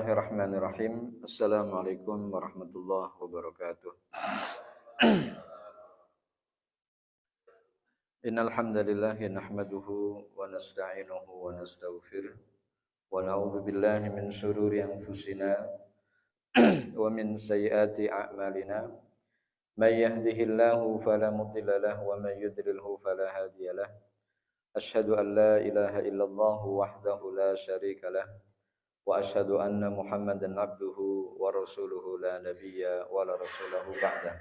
Bismillahirrahmanirrahim. Assalamualaikum warahmatullahi wabarakatuh. Innal hamdalillah nahmaduhu wa nasta'inuhu wa nastaghfiruh wa na'udzu billahi min shururi anfusina wa min sayyiati a'malina. May yahdihillahu fala mudilla lahu wa may yudlilhu fala hadiyalah. Asyhadu an la ilaha illallah wahdahu la syarika lah. Wa asyhadu anna Muhammadan abduhu wa rasuluhu la nabiyya wa la rasulahu ba'dah.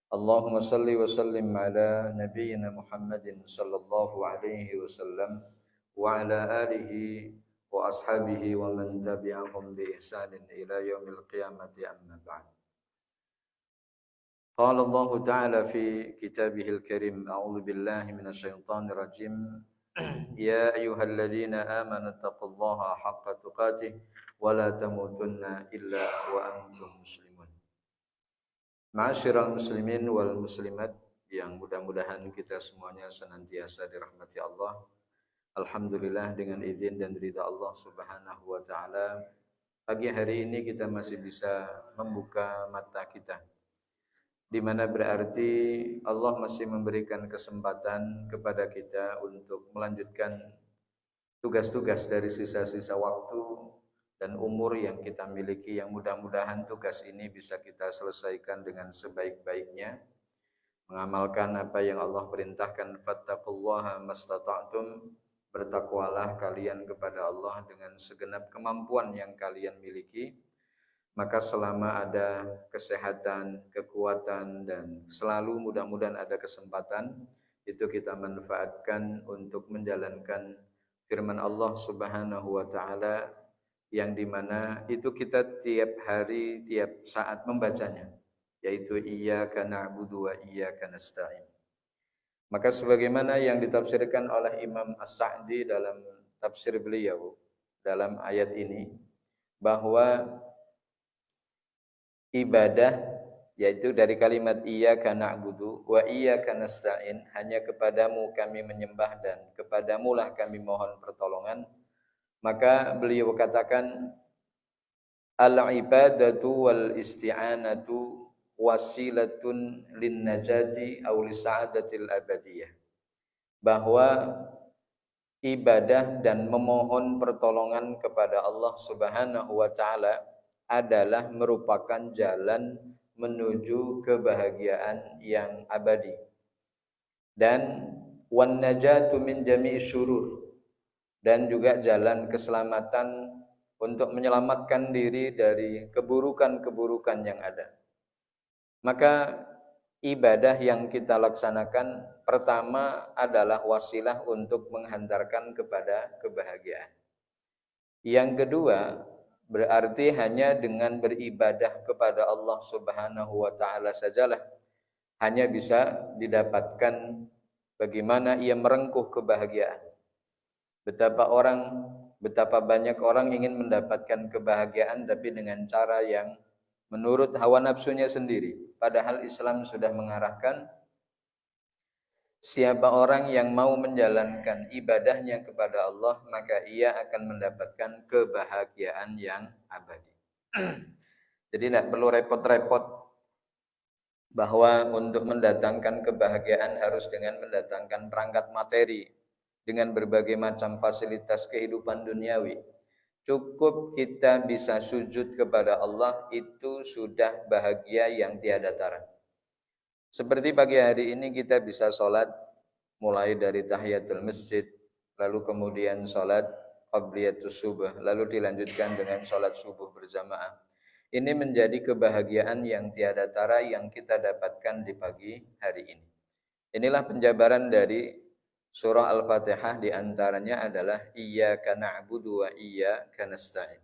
Allahumma salli wa sallim ala nabiyyina Muhammadin sallallahu alaihi wasallam wa ala alihi wa ashabihi wa man tabi'ahum bi ihsanin ila yaumil qiyamati amma ba'd. Qala Allah Ta'ala fi kitabihil karim, a'udzu billahi minasy syaithanir rajim. Ya ayyuhalladzina amanu taqullaha haqqa tuqatih wa la tamutunna illa wa antum muslimun. Ma'asyiral muslimin wal muslimat yang mudah-mudahan kita semuanya senantiasa dirahmati Allah. Alhamdulillah dengan izin dan ridha Allah Subhanahu wa taala, pagi hari ini kita masih bisa membuka mata kita, di mana berarti Allah masih memberikan kesempatan kepada kita untuk melanjutkan tugas-tugas dari sisa-sisa waktu dan umur yang kita miliki, yang mudah-mudahan tugas ini bisa kita selesaikan dengan sebaik-baiknya, mengamalkan apa yang Allah perintahkan, fattaqullaha mastata'tum, bertakwalah kalian kepada Allah dengan segenap kemampuan yang kalian miliki. Maka selama ada kesehatan, kekuatan, dan selalu mudah-mudahan ada kesempatan, itu kita manfaatkan untuk menjalankan firman Allah Subhanahu wa taala, yang dimana itu kita tiap hari, tiap saat membacanya, yaitu iyyaka na'budu wa iyyaka nasta'in. Maka sebagaimana yang ditafsirkan oleh Imam As-Sa'di dalam tafsir beliau dalam ayat ini, bahwa ibadah, yaitu dari kalimat iyyaka na'budu wa iyyaka nasta'in, hanya kepadamu kami menyembah dan kepadamulah kami mohon pertolongan. Maka beliau katakan al-ibadatu wal isti'anatu wasilatun lin najati aw li sa'adatil abadiyah, bahwa ibadah dan memohon pertolongan kepada Allah Subhanahu wa taala adalah merupakan jalan menuju kebahagiaan yang abadi, dan wan najatu min jami'i syurur, dan juga jalan keselamatan untuk menyelamatkan diri dari keburukan-keburukan yang ada. Maka ibadah yang kita laksanakan pertama adalah wasilah untuk menghantarkan kepada kebahagiaan. Yang kedua, berarti hanya dengan beribadah kepada Allah Subhanahu wa taala sajalah hanya bisa didapatkan bagaimana ia merengkuh kebahagiaan. Betapa banyak orang ingin mendapatkan kebahagiaan tapi dengan cara yang menurut hawa nafsunya sendiri. Padahal Islam sudah mengarahkan siapa orang yang mau menjalankan ibadahnya kepada Allah, maka ia akan mendapatkan kebahagiaan yang abadi. Jadi tidak perlu repot-repot bahwa untuk mendatangkan kebahagiaan harus dengan mendatangkan perangkat materi, dengan berbagai macam fasilitas kehidupan duniawi. Cukup kita bisa sujud kepada Allah, itu sudah bahagia yang tiada tara. Seperti pagi hari ini kita bisa sholat mulai dari tahiyatul masjid, lalu kemudian sholat qabliyatus subuh, lalu dilanjutkan dengan sholat subuh berjamaah. Ini menjadi kebahagiaan yang tiada tara yang kita dapatkan di pagi hari ini. Inilah penjabaran dari surah Al-Fatihah, diantaranya adalah iyyaka na'budu wa iyyaka nasta'in.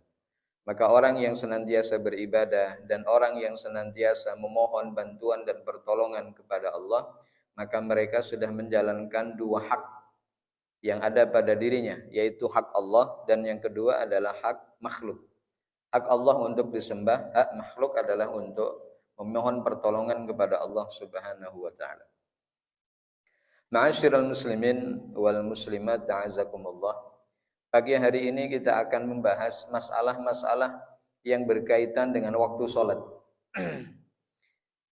Maka orang yang senantiasa beribadah dan orang yang senantiasa memohon bantuan dan pertolongan kepada Allah, maka mereka sudah menjalankan dua hak yang ada pada dirinya, yaitu hak Allah, dan yang kedua adalah hak makhluk. Hak Allah untuk disembah, hak makhluk adalah untuk memohon pertolongan kepada Allah Subhanahu wa taala. Ma'asyiral muslimin wal muslimat, ta'azakumullah. Pagi hari ini kita akan membahas masalah-masalah yang berkaitan dengan waktu sholat.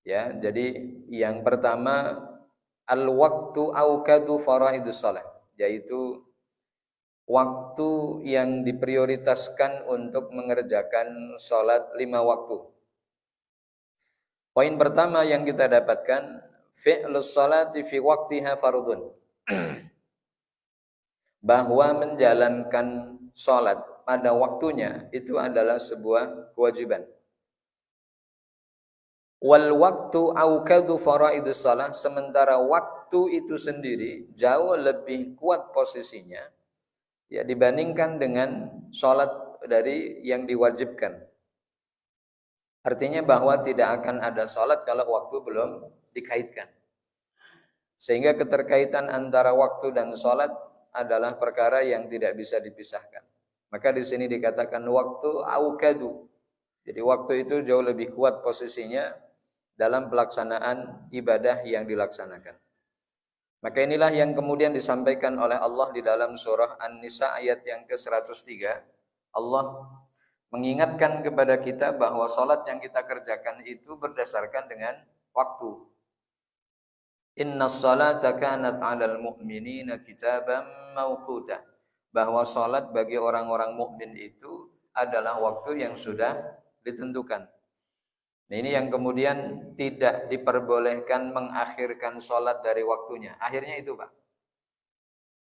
Ya, jadi yang pertama al-waktu aukadu faraidus shalah, yaitu waktu yang diprioritaskan untuk mengerjakan sholat 5 waktu. Poin pertama yang kita dapatkan, fi'lus sholati fi waqtiha fardun. Bahwa menjalankan sholat pada waktunya itu adalah sebuah kewajiban. Wal waktu aukadu faraidus shalah, sementara waktu itu sendiri jauh lebih kuat posisinya ya dibandingkan dengan sholat dari yang diwajibkan. Artinya bahwa tidak akan ada sholat kalau waktu belum dikaitkan. Sehingga keterkaitan antara waktu dan sholat adalah perkara yang tidak bisa dipisahkan. Maka di sini dikatakan waktu aukadu. Jadi waktu itu jauh lebih kuat posisinya dalam pelaksanaan ibadah yang dilaksanakan. Maka inilah yang kemudian disampaikan oleh Allah di dalam surah An-Nisa ayat yang ke-103. Allah mengingatkan kepada kita bahwa salat yang kita kerjakan itu berdasarkan dengan waktu. Innas salata kanat 'alal mu'minina kitaban mawquta. Bahwa salat bagi orang-orang mukmin itu adalah waktu yang sudah ditentukan. Nah, ini yang kemudian tidak diperbolehkan mengakhirkan sholat dari waktunya. Akhirnya itu, Pak.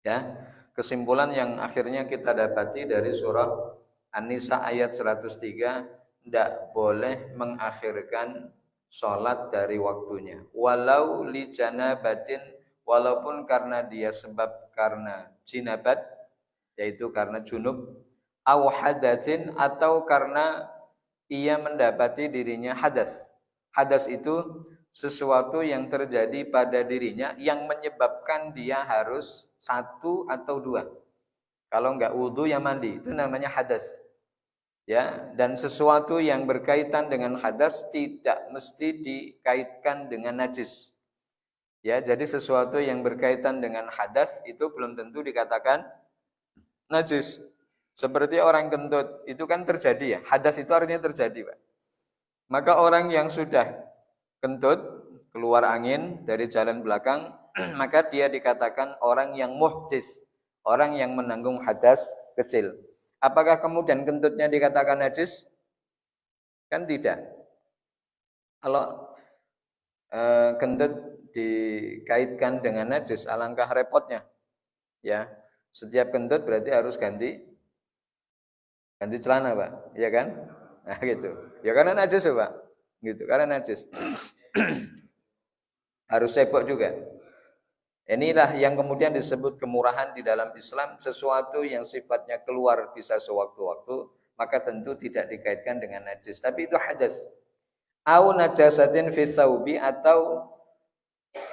Ya, kesimpulan yang akhirnya kita dapati dari surah An-Nisa ayat 103, tidak boleh mengakhirkan sholat dari waktunya. Walau li janabatin, walaupun karena dia sebab karena jinabat, yaitu karena junub, au hadatin, atau karena ia mendapati dirinya hadas. Hadas itu sesuatu yang terjadi pada dirinya yang menyebabkan dia harus satu atau dua. Kalau enggak wudu ya mandi, itu namanya hadas. Ya, dan sesuatu yang berkaitan dengan hadas tidak mesti dikaitkan dengan najis. Ya, jadi sesuatu yang berkaitan dengan hadas itu belum tentu dikatakan najis. Seperti orang kentut, itu kan terjadi ya. Hadas itu artinya terjadi, Pak. Maka orang yang sudah kentut, keluar angin dari jalan belakang, maka dia dikatakan orang yang muhdis, orang yang menanggung hadas kecil. Apakah kemudian kentutnya dikatakan najis? Kan tidak. Kalau kentut dikaitkan dengan najis, alangkah repotnya. Ya, setiap kentut berarti harus ganti celana, Pak, iya kan? Nah gitu, ya karena najis, Pak, gitu, karena najis. Harus sepok juga. Inilah yang kemudian disebut kemurahan di dalam Islam, sesuatu yang sifatnya keluar bisa sewaktu-waktu, maka tentu tidak dikaitkan dengan najis, tapi itu hadas. Au najasatin fi thawbi, atau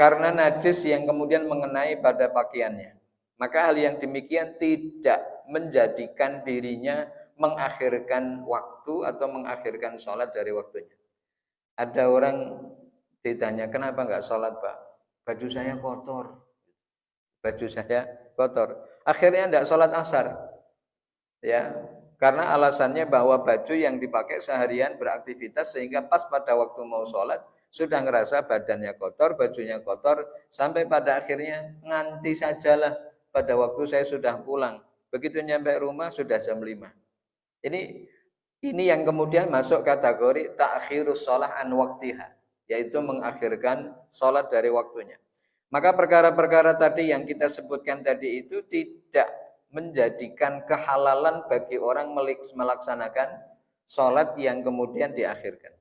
karena najis yang kemudian mengenai pada pakaiannya. Maka hal yang demikian tidak menjadikan dirinya mengakhirkan waktu atau mengakhirkan sholat dari waktunya. Ada orang ditanya, kenapa enggak sholat, Pak? Baju saya kotor. Baju saya kotor. Akhirnya enggak sholat asar. Ya, karena alasannya bahwa baju yang dipakai seharian beraktivitas sehingga pas pada waktu mau sholat sudah ngerasa badannya kotor, bajunya kotor, sampai pada akhirnya nganti sajalah pada waktu saya sudah pulang. Begitu nyampe rumah sudah jam 5. Ini yang kemudian masuk kategori ta'khirus shalah an waqtiha, yaitu mengakhirkan salat dari waktunya. Maka perkara-perkara tadi yang kita sebutkan tadi itu tidak menjadikan kehalalan bagi orang melaksanakan salat yang kemudian diakhirkan.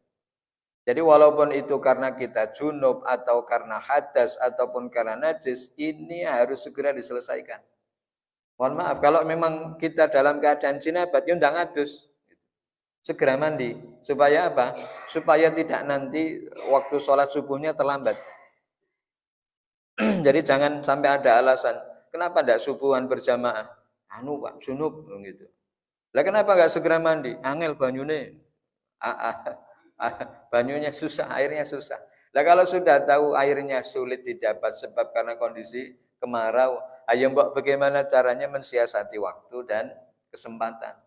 Jadi walaupun itu karena kita junub atau karena hadas ataupun karena najis, ini harus segera diselesaikan. Mohon maaf, kalau memang kita dalam keadaan jinabat, ya ndang adus. Segera mandi. Supaya apa? Supaya tidak nanti waktu sholat subuhnya terlambat. Jadi jangan sampai ada alasan, kenapa tidak subuhan berjamaah? Anu Pak, junub gitu. Lah kenapa enggak segera mandi? Angel banyune. Banyunya susah, airnya susah. Lah kalau sudah tahu airnya sulit didapat sebab karena kondisi kemarau, ayo mbok bagaimana caranya mensiasati waktu dan kesempatan.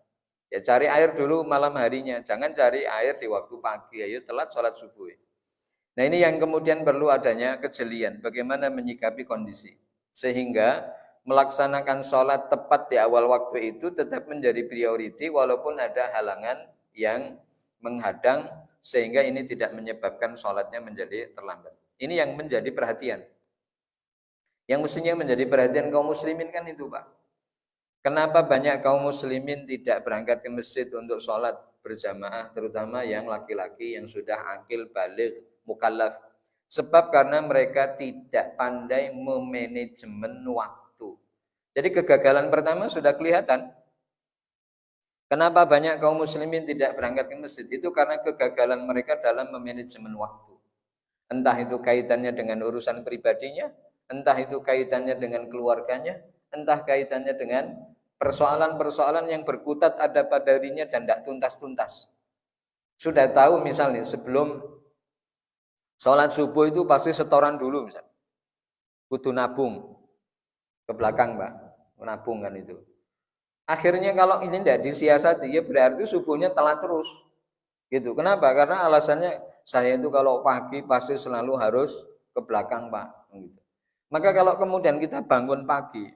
Ya cari air dulu malam harinya, jangan cari air di waktu pagi, ayo telat sholat subuh. Nah ini yang kemudian perlu adanya kejelian, bagaimana menyikapi kondisi. Sehingga melaksanakan sholat tepat di awal waktu itu tetap menjadi prioriti walaupun ada halangan yang menghadang sehingga ini tidak menyebabkan sholatnya menjadi terlambat. Ini yang menjadi perhatian. Yang mestinya menjadi perhatian kaum muslimin kan itu Pak. Kenapa banyak kaum muslimin tidak berangkat ke masjid untuk sholat berjamaah, terutama yang laki-laki yang sudah akil, baligh, mukallaf. Sebab karena mereka tidak pandai memanajemen waktu. Jadi kegagalan pertama sudah kelihatan. Kenapa banyak kaum muslimin tidak berangkat ke masjid? Itu karena kegagalan mereka dalam memanajemen waktu. Entah itu kaitannya dengan urusan pribadinya, entah itu kaitannya dengan keluarganya, entah kaitannya dengan persoalan-persoalan yang berkutat ada pada dirinya dan tidak tuntas-tuntas. Sudah tahu misalnya sebelum sholat subuh itu pasti setoran dulu misalnya. Kudu nabung ke belakang Pak, nabung kan itu. Akhirnya kalau ini tidak disiasati ya berarti subuhnya telat terus. Gitu. Kenapa? Karena alasannya saya itu kalau pagi pasti selalu harus ke belakang Pak. Gitu. Maka kalau kemudian kita bangun pagi,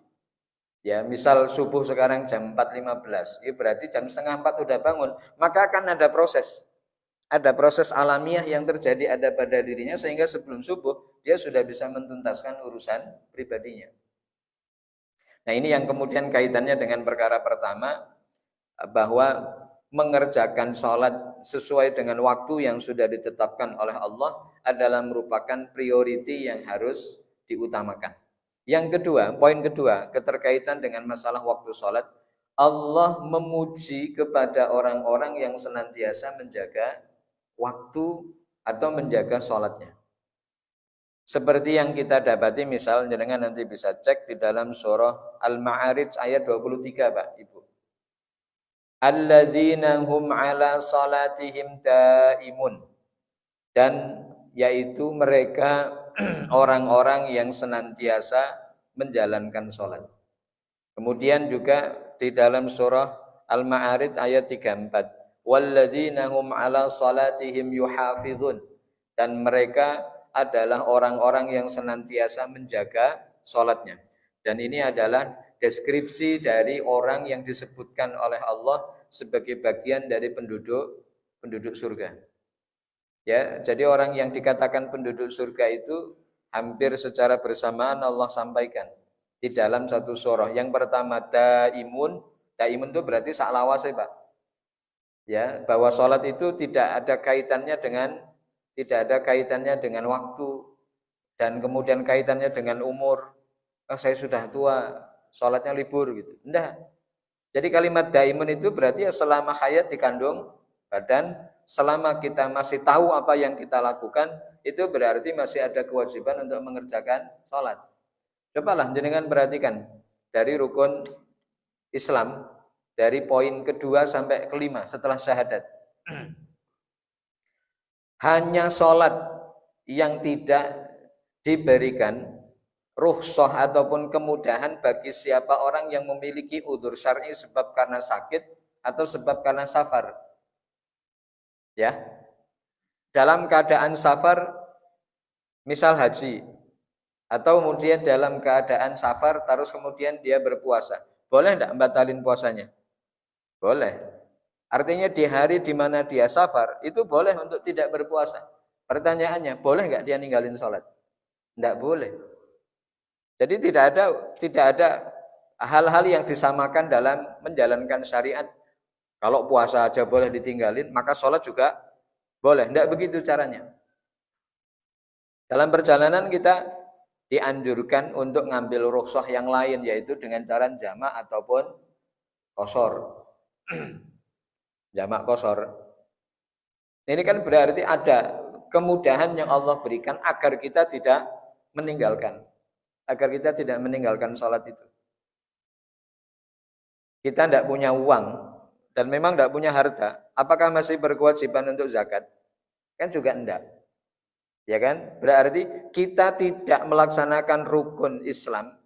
ya misal subuh sekarang jam 4.15, ya berarti jam setengah 4 udah bangun, maka akan ada proses. Ada proses alamiah yang terjadi ada pada dirinya sehingga sebelum subuh dia sudah bisa mentuntaskan urusan pribadinya. Nah ini yang kemudian kaitannya dengan perkara pertama, bahwa mengerjakan sholat sesuai dengan waktu yang sudah ditetapkan oleh Allah adalah merupakan prioriti yang harus diutamakan. Yang kedua, poin kedua, keterkaitan dengan masalah waktu sholat, Allah memuji kepada orang-orang yang senantiasa menjaga waktu atau menjaga sholatnya. Seperti yang kita dapati misalnya dengan nanti bisa cek di dalam surah Al-Ma'arij ayat 23 Pak Ibu. Alladzina hum ala salatihim daimun. Dan yaitu mereka orang-orang yang senantiasa menjalankan sholat. Kemudian juga di dalam surah Al-Ma'arij ayat 34. Walladzina hum ala salatihim yuhafizun. Dan mereka adalah orang-orang yang senantiasa menjaga sholatnya. Dan ini adalah deskripsi dari orang yang disebutkan oleh Allah sebagai bagian dari penduduk surga. Ya, jadi orang yang dikatakan penduduk surga itu hampir secara bersamaan Allah sampaikan di dalam satu surah. Yang pertama daimun itu berarti saklawase Pak. Ya, bahwa sholat itu tidak ada kaitannya dengan waktu dan kemudian kaitannya dengan umur. Oh, saya sudah tua, sholatnya libur gitu. Enggak. Jadi kalimat daimun itu berarti ya selama hayat dikandung badan, selama kita masih tahu apa yang kita lakukan, itu berarti masih ada kewajiban untuk mengerjakan sholat. Cobalah jenengan perhatikan dari rukun Islam, dari poin kedua sampai kelima setelah syahadat. Hanya sholat yang tidak diberikan rukhsah ataupun kemudahan bagi siapa orang yang memiliki udzur syar'i sebab karena sakit atau sebab karena safar. Ya. Dalam keadaan safar misal haji atau kemudian dalam keadaan safar terus kemudian dia berpuasa. Boleh enggak membatalin puasanya? Boleh. Artinya di hari di mana dia safar itu boleh untuk tidak berpuasa. Pertanyaannya, boleh enggak dia ninggalin sholat? Enggak boleh. Jadi tidak ada hal-hal yang disamakan dalam menjalankan syariat. Kalau puasa aja boleh ditinggalin, maka sholat juga boleh. Tidak begitu caranya. Dalam perjalanan kita dianjurkan untuk ngambil rukhsah yang lain, yaitu dengan cara jamak ataupun qashar. Jamak qashar. Ini kan berarti ada kemudahan yang Allah berikan agar kita tidak meninggalkan. Agar kita tidak meninggalkan sholat itu. Kita tidak punya uang dan memang tidak punya harta, apakah masih berkewajiban untuk zakat? Kan juga enggak. Ya kan? Berarti kita tidak melaksanakan rukun Islam,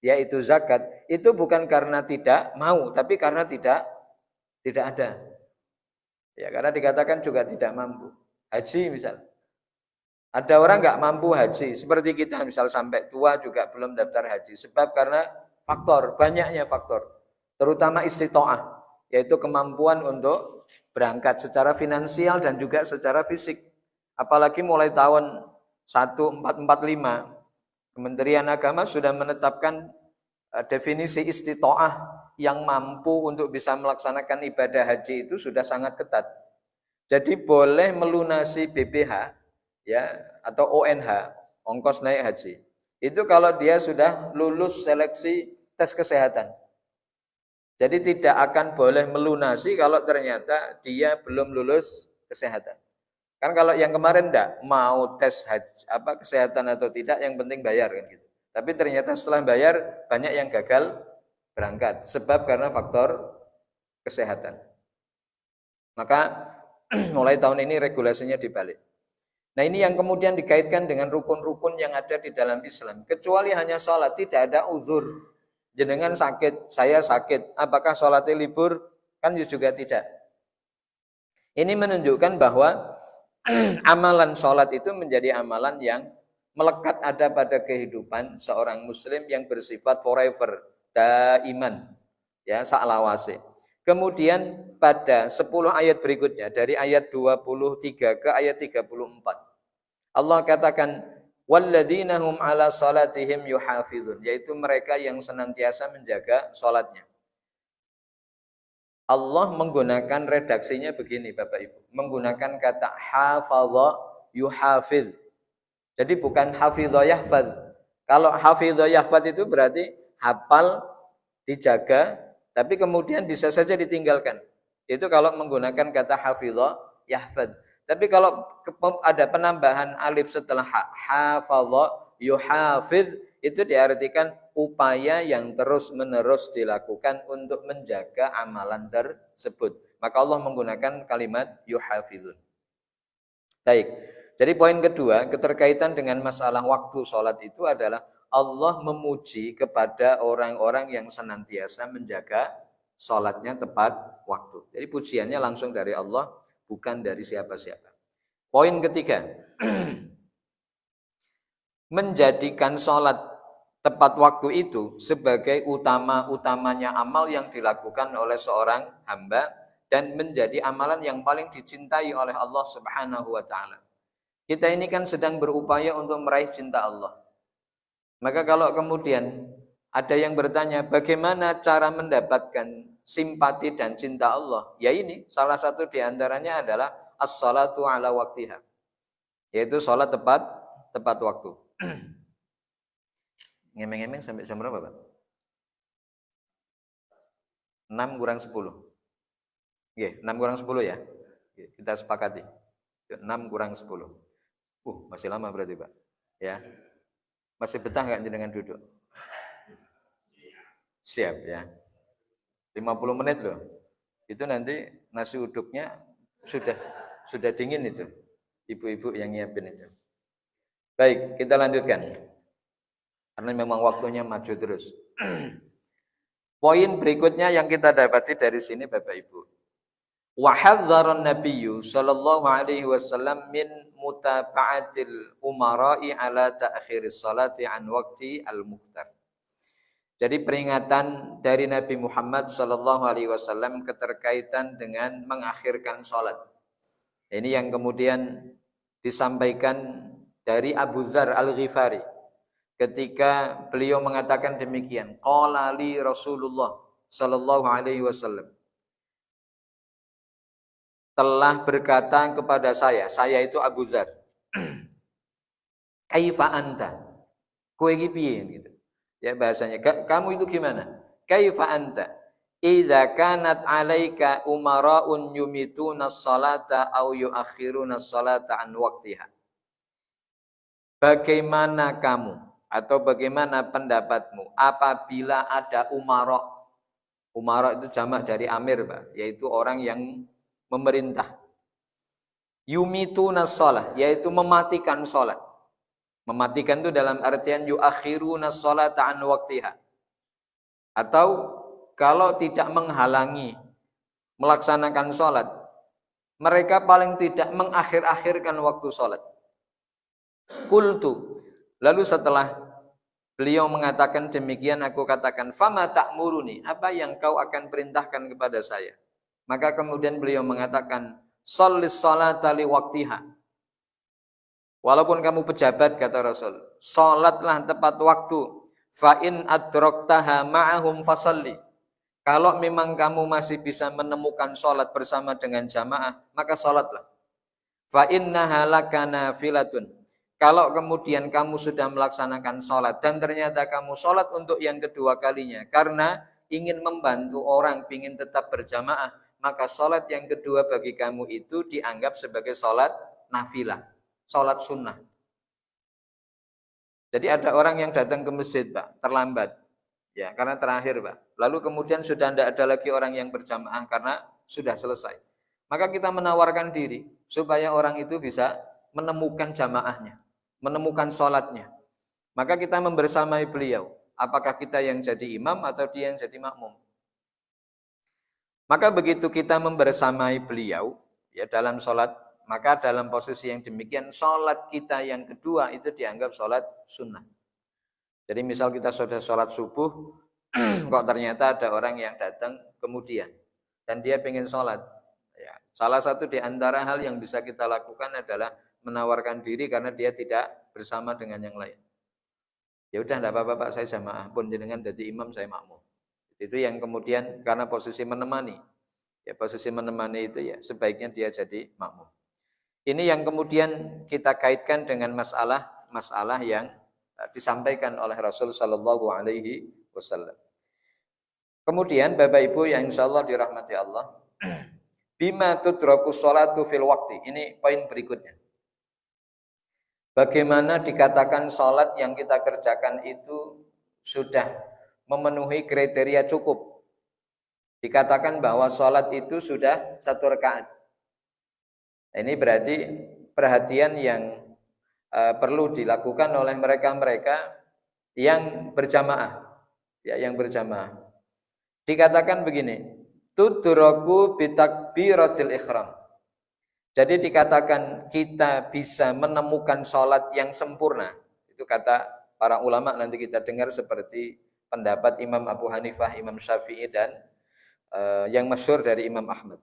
yaitu zakat, itu bukan karena tidak mau, tapi karena tidak Tidak ada. Ya, karena dikatakan juga tidak mampu. Haji misal. Ada orang nggak mampu haji, seperti kita misal sampai tua juga belum daftar haji. Sebab karena faktor, banyaknya faktor. Terutama istitoah, yaitu kemampuan untuk berangkat secara finansial dan juga secara fisik. Apalagi mulai tahun 1445, Kementerian Agama sudah menetapkan definisi istitoah yang mampu untuk bisa melaksanakan ibadah haji itu sudah sangat ketat. Jadi boleh melunasi BPH ya atau ONH, ongkos naik haji. Itu kalau dia sudah lulus seleksi tes kesehatan. Jadi tidak akan boleh melunasi kalau ternyata dia belum lulus kesehatan. Kan kalau yang kemarin enggak mau tes haji, kesehatan atau tidak, yang penting bayar kan gitu. Tapi ternyata setelah bayar banyak yang gagal berangkat sebab karena faktor kesehatan. Maka mulai tahun ini regulasinya dibalik. Nah, ini yang kemudian dikaitkan dengan rukun-rukun yang ada di dalam Islam. Kecuali hanya sholat, tidak ada uzur. Jenengan sakit, saya sakit, apakah sholatnya libur? Kan juga tidak. Ini menunjukkan bahwa amalan sholat itu menjadi amalan yang melekat ada pada kehidupan seorang muslim yang bersifat forever, daiman, ya, sa'lawase. Kemudian pada 10 ayat berikutnya, dari ayat 23 ke ayat 34, Allah katakan, walladzina hum ala salatihim yuhafizun, yaitu mereka yang senantiasa menjaga sholatnya. Allah menggunakan redaksinya begini Bapak Ibu. Menggunakan kata hafadha yuhafiz. Jadi bukan hafidha yahfaz. Kalau hafidha yahfaz itu berarti hafal, dijaga, tapi kemudian bisa saja ditinggalkan. Itu kalau menggunakan kata hafidha yahfaz. Tapi kalau ada penambahan alif setelah hafadha yuhafiz, itu diartikan upaya yang terus-menerus dilakukan untuk menjaga amalan tersebut. Maka Allah menggunakan kalimat yuhafizun. Baik. Jadi poin kedua, keterkaitan dengan masalah waktu sholat itu adalah Allah memuji kepada orang-orang yang senantiasa menjaga sholatnya tepat waktu. Jadi pujiannya langsung dari Allah, bukan dari siapa-siapa. Poin ketiga, menjadikan sholat tepat waktu itu sebagai utama-utamanya amal yang dilakukan oleh seorang hamba dan menjadi amalan yang paling dicintai oleh Allah Subhanahu wa taala. Kita ini kan sedang berupaya untuk meraih cinta Allah. Maka kalau kemudian ada yang bertanya bagaimana cara mendapatkan simpati dan cinta Allah? Ya ini salah satu di antaranya adalah as-salatu ala waktiha. Yaitu sholat tepat waktu. Ngemeng-ngemeng sampai jam berapa, Pak? 6 kurang 10. Oke, 6 kurang 10 ya. Kita sepakati. 6 kurang 10. Masih lama berarti, Pak. Ya. Masih betah enggak jenengan duduk? Siap ya. 50 menit loh. Itu nanti nasi uduknya sudah dingin itu. Ibu-ibu yang nyiapin itu. Baik, kita lanjutkan. Karena memang waktunya maju terus. Poin berikutnya yang kita dapati dari sini Bapak Ibu. Wa hadzzaran nabiyyu sallallahu alaihi wasallam min mutaba'atil umara'i ala ta'khiris salati an waqti al-muqtar. Jadi peringatan dari Nabi Muhammad sallallahu alaihi wasallam keterkaitan dengan mengakhirkan salat. Ini yang kemudian disampaikan dari Abu Dzar Al-Ghifari ketika beliau mengatakan demikian, qala li Rasulullah sallallahu alaihi wasallam, telah berkata kepada saya itu Abu Dzar, kaifa anta, kowe iki piye gitu. Ya bahasanya, kamu itu gimana? Kaifa anta idza kanat alaika umara'un yumituna as-salata aw yuakhiruna as-salata an waqtiha. Bagaimana kamu atau bagaimana pendapatmu apabila ada umarok? Umarok itu jamak dari amir, Pak, yaitu orang yang memerintah. Yumituna shalah, yaitu mematikan salat. Mematikan itu dalam artian yuakhiruna sholata an waqtiha. Atau kalau tidak menghalangi melaksanakan sholat, mereka paling tidak mengakhir-akhirkan waktu sholat. Qultu, lalu setelah beliau mengatakan demikian, aku katakan, fama ta'muruni, apa yang kau akan perintahkan kepada saya? Maka kemudian beliau mengatakan, shollis sholata li waktiha. Walaupun kamu pejabat, kata Rasul, sholatlah tepat waktu. Fa in adraktaha ma'ahum fasalli. Kalau memang kamu masih bisa menemukan sholat bersama dengan jamaah, maka sholatlah. Fa innaha laka nafilatun. Kalau kemudian kamu sudah melaksanakan sholat dan ternyata kamu sholat untuk yang kedua kalinya karena ingin membantu orang, ingin tetap berjamaah, maka sholat yang kedua bagi kamu itu dianggap sebagai sholat nafilah, sholat sunnah. Jadi ada orang yang datang ke masjid, Pak, terlambat, ya karena terakhir, Pak. Lalu kemudian sudah tidak ada lagi orang yang berjamaah karena sudah selesai. Maka kita menawarkan diri supaya orang itu bisa menemukan jamaahnya, menemukan sholatnya. Maka kita membersamai beliau. Apakah kita yang jadi imam atau dia yang jadi makmum? Maka begitu kita membersamai beliau ya dalam sholat, maka dalam posisi yang demikian sholat kita yang kedua itu dianggap sholat sunnah. Jadi misal kita sudah sholat subuh, kok ternyata ada orang yang datang kemudian dan dia pengen sholat. Ya, salah satu di antara hal yang bisa kita lakukan adalah menawarkan diri karena dia tidak bersama dengan yang lain. Ya udah enggak apa-apa Pak, saya jamaah, pun jenengan jadi imam, saya makmum. Itu yang kemudian karena posisi menemani. Ya posisi menemani itu ya sebaiknya dia jadi makmum. Ini yang kemudian kita kaitkan dengan masalah yang disampaikan oleh Rasul sallallahu alaihi wasallam. Kemudian Bapak Ibu yang insyaallah dirahmati Allah, bima tudraku sholatu fil waqti. Ini poin berikutnya. Bagaimana dikatakan sholat yang kita kerjakan itu sudah memenuhi kriteria cukup. Dikatakan bahwa sholat itu sudah 1 rakaat. Ini berarti perhatian yang perlu dilakukan oleh mereka-mereka yang berjamaah. Ya, yang berjamaah. Dikatakan begini, tudraku bitakbiratil ihram. Jadi dikatakan kita bisa menemukan sholat yang sempurna. Itu kata para ulama, nanti kita dengar seperti pendapat Imam Abu Hanifah, Imam Syafi'i dan yang masyhur dari Imam Ahmad.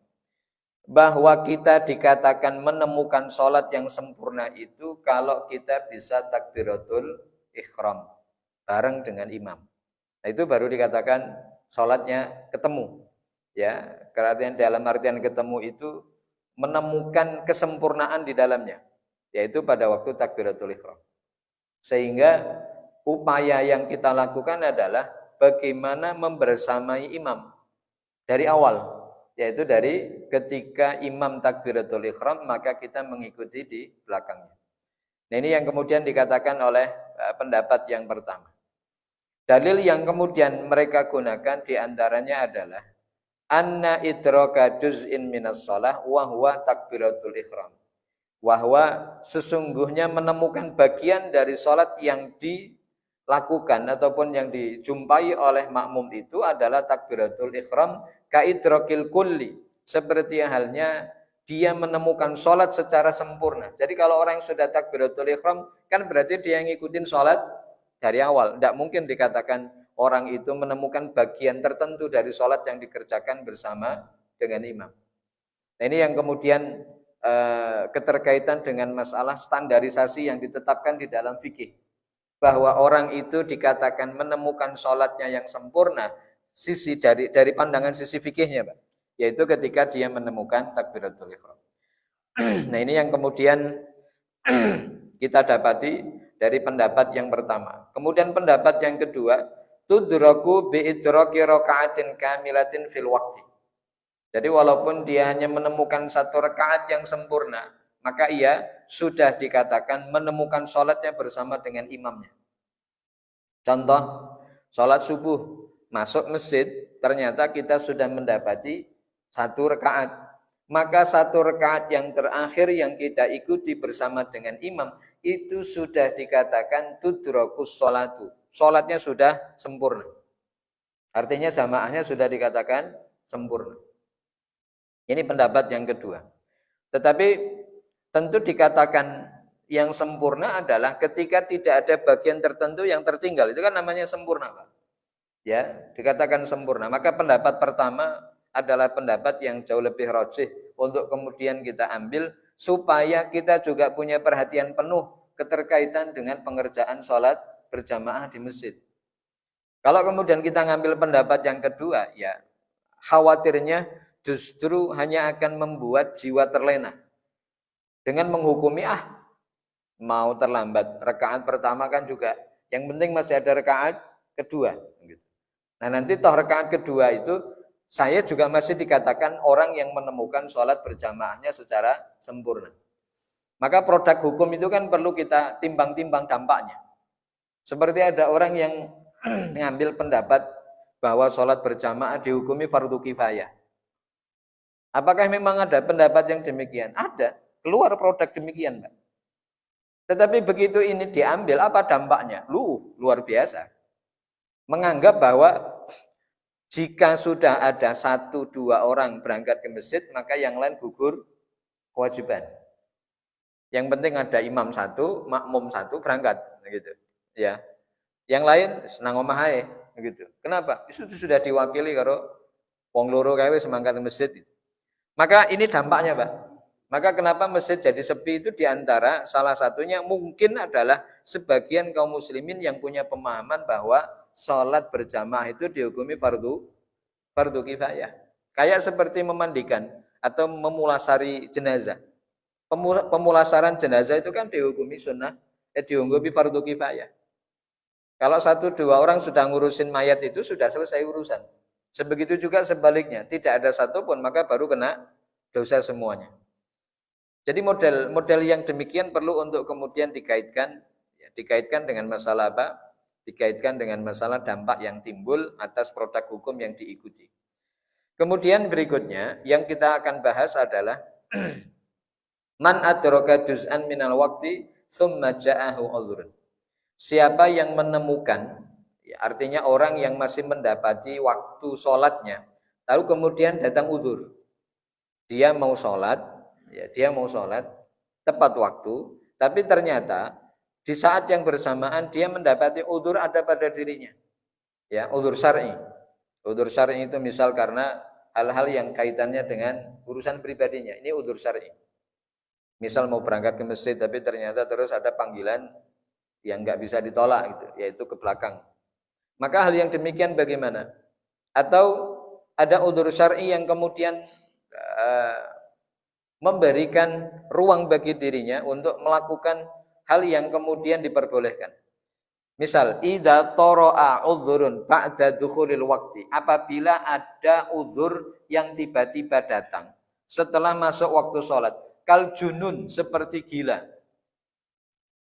Bahwa kita dikatakan menemukan sholat yang sempurna itu kalau kita bisa takbiratul ihram bareng dengan imam. Nah, itu baru dikatakan sholatnya ketemu. Ya, dalam artian ketemu itu menemukan kesempurnaan di dalamnya, yaitu pada waktu takbiratul ihram. Sehingga upaya yang kita lakukan adalah bagaimana membersamai imam dari awal, yaitu dari ketika imam takbiratul ihram maka kita mengikuti di belakangnya. Nah, ini yang kemudian dikatakan oleh pendapat yang pertama. Dalil yang kemudian mereka gunakan diantaranya adalah anna idraka juz'in minas shalah wa huwa takbiratul ihram. Wahwa sesungguhnya menemukan bagian dari salat yang dilakukan ataupun yang dijumpai oleh makmum itu adalah takbiratul ihram ka idrakil kulli, seperti halnya dia menemukan salat secara sempurna. Jadi kalau orang yang sudah takbiratul ihram kan berarti dia ngikutin salat dari awal. Tidak mungkin dikatakan orang itu menemukan bagian tertentu dari sholat yang dikerjakan bersama dengan imam. Nah, ini yang kemudian keterkaitan dengan masalah standarisasi yang ditetapkan di dalam fikih. Bahwa orang itu dikatakan menemukan sholatnya yang sempurna sisi dari pandangan sisi fikihnya, Pak. Yaitu ketika dia menemukan takbiratul ihram. Nah, ini yang kemudian kita dapati dari pendapat yang pertama. Kemudian pendapat yang kedua, tudraku bi'idraki raka'atin kamilatin fil waqti. Jadi walaupun dia hanya menemukan 1 rakaat yang sempurna, maka ia sudah dikatakan menemukan sholatnya bersama dengan imamnya. Contoh, sholat subuh, masuk masjid, ternyata kita sudah mendapati 1 rakaat. Maka 1 rakaat yang terakhir yang kita ikuti bersama dengan imam, itu sudah dikatakan tudrakus sholatu. Sholatnya sudah sempurna. Artinya jamaahnya sudah dikatakan sempurna. Ini pendapat yang kedua. Tetapi tentu dikatakan yang sempurna adalah ketika tidak ada bagian tertentu yang tertinggal. Itu kan namanya sempurna, Pak. Ya, dikatakan sempurna. Maka pendapat pertama adalah pendapat yang jauh lebih rajih untuk kemudian kita ambil supaya kita juga punya perhatian penuh keterkaitan dengan pengerjaan sholat berjamaah di masjid. Kalau kemudian kita ngambil pendapat yang kedua, ya khawatirnya justru hanya akan membuat jiwa terlena dengan menghukumi mau terlambat rakaat pertama kan juga yang penting masih ada rakaat kedua. Nah nanti toh rakaat kedua itu saya juga masih dikatakan orang yang menemukan sholat berjamaahnya secara sempurna. Maka produk hukum itu kan perlu kita timbang-timbang dampaknya. Seperti ada orang yang mengambil pendapat bahwa sholat berjamaah dihukumi fardu kifayah. Apakah memang ada pendapat yang demikian? Ada, keluar produk demikian, Pak. Tetapi begitu ini diambil, apa dampaknya? Luar biasa. Menganggap bahwa jika sudah ada 1-2 orang berangkat ke masjid, maka yang lain gugur kewajiban. Yang penting ada imam 1, makmum 1 berangkat, gitu. Ya. Yang lain senang omah ae, gitu. Kenapa? Itu sudah diwakili karo wong loro kae wis mangkat ke masjid. Maka ini dampaknya, Pak. Maka kenapa masjid jadi sepi itu diantara salah satunya mungkin adalah sebagian kaum muslimin yang punya pemahaman bahwa sholat berjamaah itu dihukumi fardu kifayah. Kayak seperti memandikan atau memulasari jenazah. Pemulasaran jenazah itu kan dihukumi sunnah, dihukumi fardu kifayah. Kalau 1-2 orang sudah ngurusin mayat itu sudah selesai urusan. Sebegitu juga sebaliknya, tidak ada satupun maka baru kena dosa semuanya. Jadi model yang demikian perlu untuk kemudian dikaitkan dengan masalah apa? Dikaitkan dengan masalah dampak yang timbul atas produk hukum yang diikuti. Kemudian berikutnya yang kita akan bahas adalah man adraka juz'an minal waqti tsumma ja'ahu udhrun. Siapa yang menemukan, ya, artinya orang yang masih mendapati waktu sholatnya, lalu kemudian datang uzur. Dia mau sholat tepat waktu, tapi ternyata di saat yang bersamaan dia mendapati uzur ada pada dirinya. Ya, uzur syar'i. Uzur syar'i itu misal karena hal-hal yang kaitannya dengan urusan pribadinya. Ini uzur syar'i. Misal mau berangkat ke masjid tapi ternyata terus ada panggilan yang nggak bisa ditolak gitu, yaitu ke belakang. Maka hal yang demikian bagaimana? Atau ada uzur syar'i yang kemudian memberikan ruang bagi dirinya untuk melakukan hal yang kemudian diperbolehkan. Misal, idza tara'a uzrun ba'da dukhulil waqti. Apabila ada uzur yang tiba-tiba datang setelah masuk waktu sholat, kal junun seperti gila,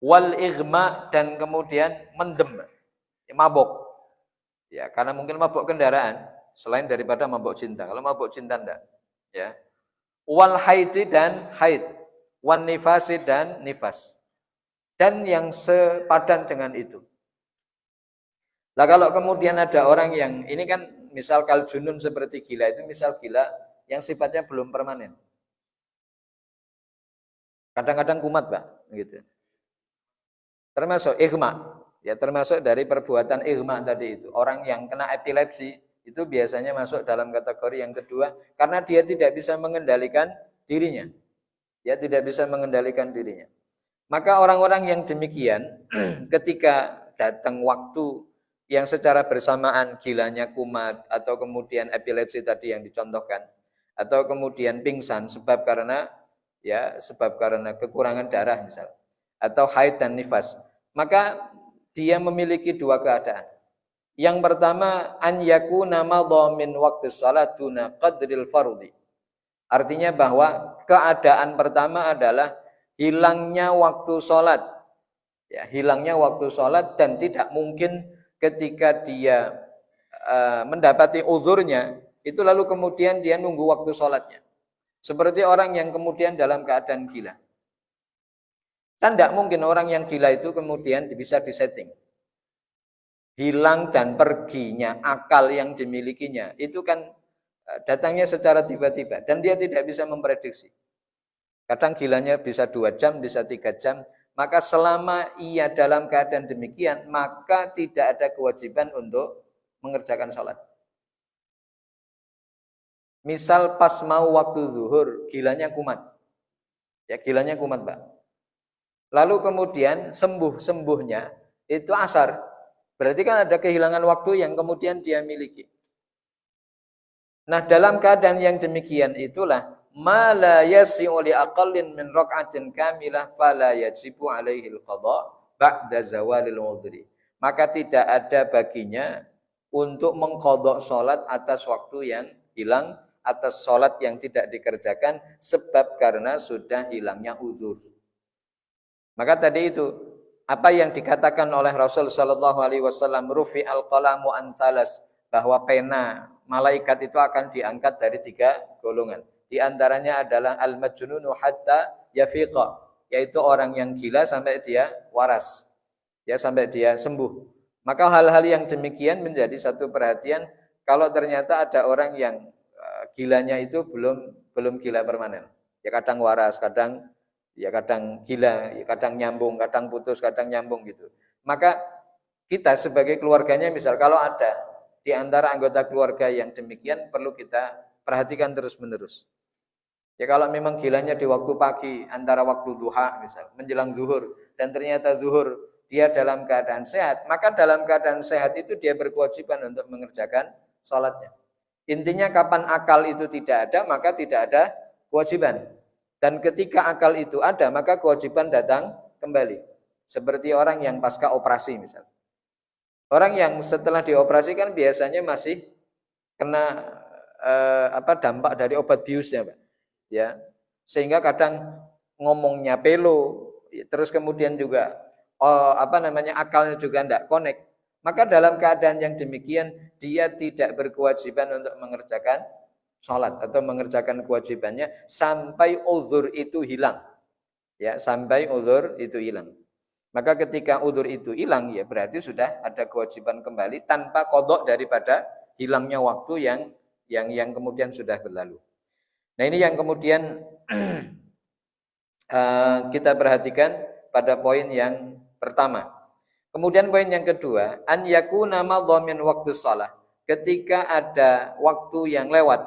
wal ighma dan kemudian mendem, mabok. Ya, karena mungkin mabok kendaraan selain daripada mabok cinta. Kalau mabok cinta enggak, ya. Wal haidi dan haid, wan nifasi dan nifas, dan yang sepadan dengan itu. Nah kalau kemudian ada orang yang ini kan misal kal junun seperti gila itu misal gila yang sifatnya belum permanen. Kadang-kadang kumat, Pak, gitu. Termasuk ighma, ya termasuk dari perbuatan ighma tadi itu. Orang yang kena epilepsi itu biasanya masuk dalam kategori yang kedua karena dia tidak bisa mengendalikan dirinya. Ya tidak bisa mengendalikan dirinya. Maka orang-orang yang demikian ketika datang waktu yang secara bersamaan gilanya kumat atau kemudian epilepsi tadi yang dicontohkan atau kemudian pingsan sebab karena kekurangan darah misalnya atau haid dan nifas, maka dia memiliki 2 keadaan. Yang pertama, an yakuna madha min waqti shalat duna qadril fardhi. Artinya bahwa keadaan pertama adalah hilangnya waktu sholat. Ya, hilangnya waktu sholat dan tidak mungkin ketika dia mendapati uzurnya, itu lalu kemudian dia nunggu waktu sholatnya. Seperti orang yang kemudian dalam keadaan gila. Kan tidak mungkin orang yang gila itu kemudian bisa disetting. Hilang dan perginya akal yang dimilikinya itu kan datangnya secara tiba-tiba dan dia tidak bisa memprediksi. Kadang gilanya bisa 2 jam, bisa 3 jam. Maka selama ia dalam keadaan demikian, maka tidak ada kewajiban untuk mengerjakan sholat. Misal pas mau waktu zuhur, gilanya kumat. Ya, gilanya kumat, Pak. Lalu kemudian sembuhnya itu asar. Berarti kan ada kehilangan waktu yang kemudian dia miliki. Nah, dalam keadaan yang demikian itulah ma la yasi'u li aqallin min rak'atin kamilah fala yajibu alaihi al-qadha ba'da zawalil udhri. Maka tidak ada baginya untuk mengqadha salat atas waktu yang hilang, atas salat yang tidak dikerjakan sebab karena sudah hilangnya uzur. Maka tadi itu apa yang dikatakan oleh Rasul sallallahu alaihi wasallam rufi al-qalamu an thalas, bahwa pena malaikat itu akan diangkat dari 3 golongan. Di antaranya adalah al-majnunu hatta yafiqa, yaitu orang yang gila sampai dia waras. Ya, sampai dia sembuh. Maka hal-hal yang demikian menjadi satu perhatian kalau ternyata ada orang yang gilanya itu belum gila permanen. Ya kadang waras, kadang gila, ya kadang nyambung, kadang putus, kadang nyambung gitu. Maka kita sebagai keluarganya misal kalau ada di antara anggota keluarga yang demikian perlu kita perhatikan terus-menerus. Ya kalau memang gilanya di waktu pagi, antara waktu duha misal, menjelang zuhur, dan ternyata zuhur dia dalam keadaan sehat, maka dalam keadaan sehat itu dia berkewajiban untuk mengerjakan sholatnya. Intinya kapan akal itu tidak ada, maka tidak ada kewajiban. Dan ketika akal itu ada, maka kewajiban datang kembali. Seperti orang yang pasca operasi misal. Orang yang setelah dioperasikan biasanya masih kena dampak dari obat biusnya, Pak. Ya. Sehingga kadang ngomongnya pelo, terus kemudian juga akalnya juga tidak connect. Maka dalam keadaan yang demikian dia tidak berkewajiban untuk mengerjakan sholat atau mengerjakan kewajibannya sampai uzur itu hilang. Ya, sampai uzur itu hilang. Maka ketika uzur itu hilang, ya berarti sudah ada kewajiban kembali tanpa qadha daripada hilangnya waktu yang kemudian sudah berlalu. Nah, ini yang kemudian kita perhatikan pada poin yang pertama. Kemudian poin yang kedua, an yakuna madhamin waktu shalah. Ketika ada waktu yang lewat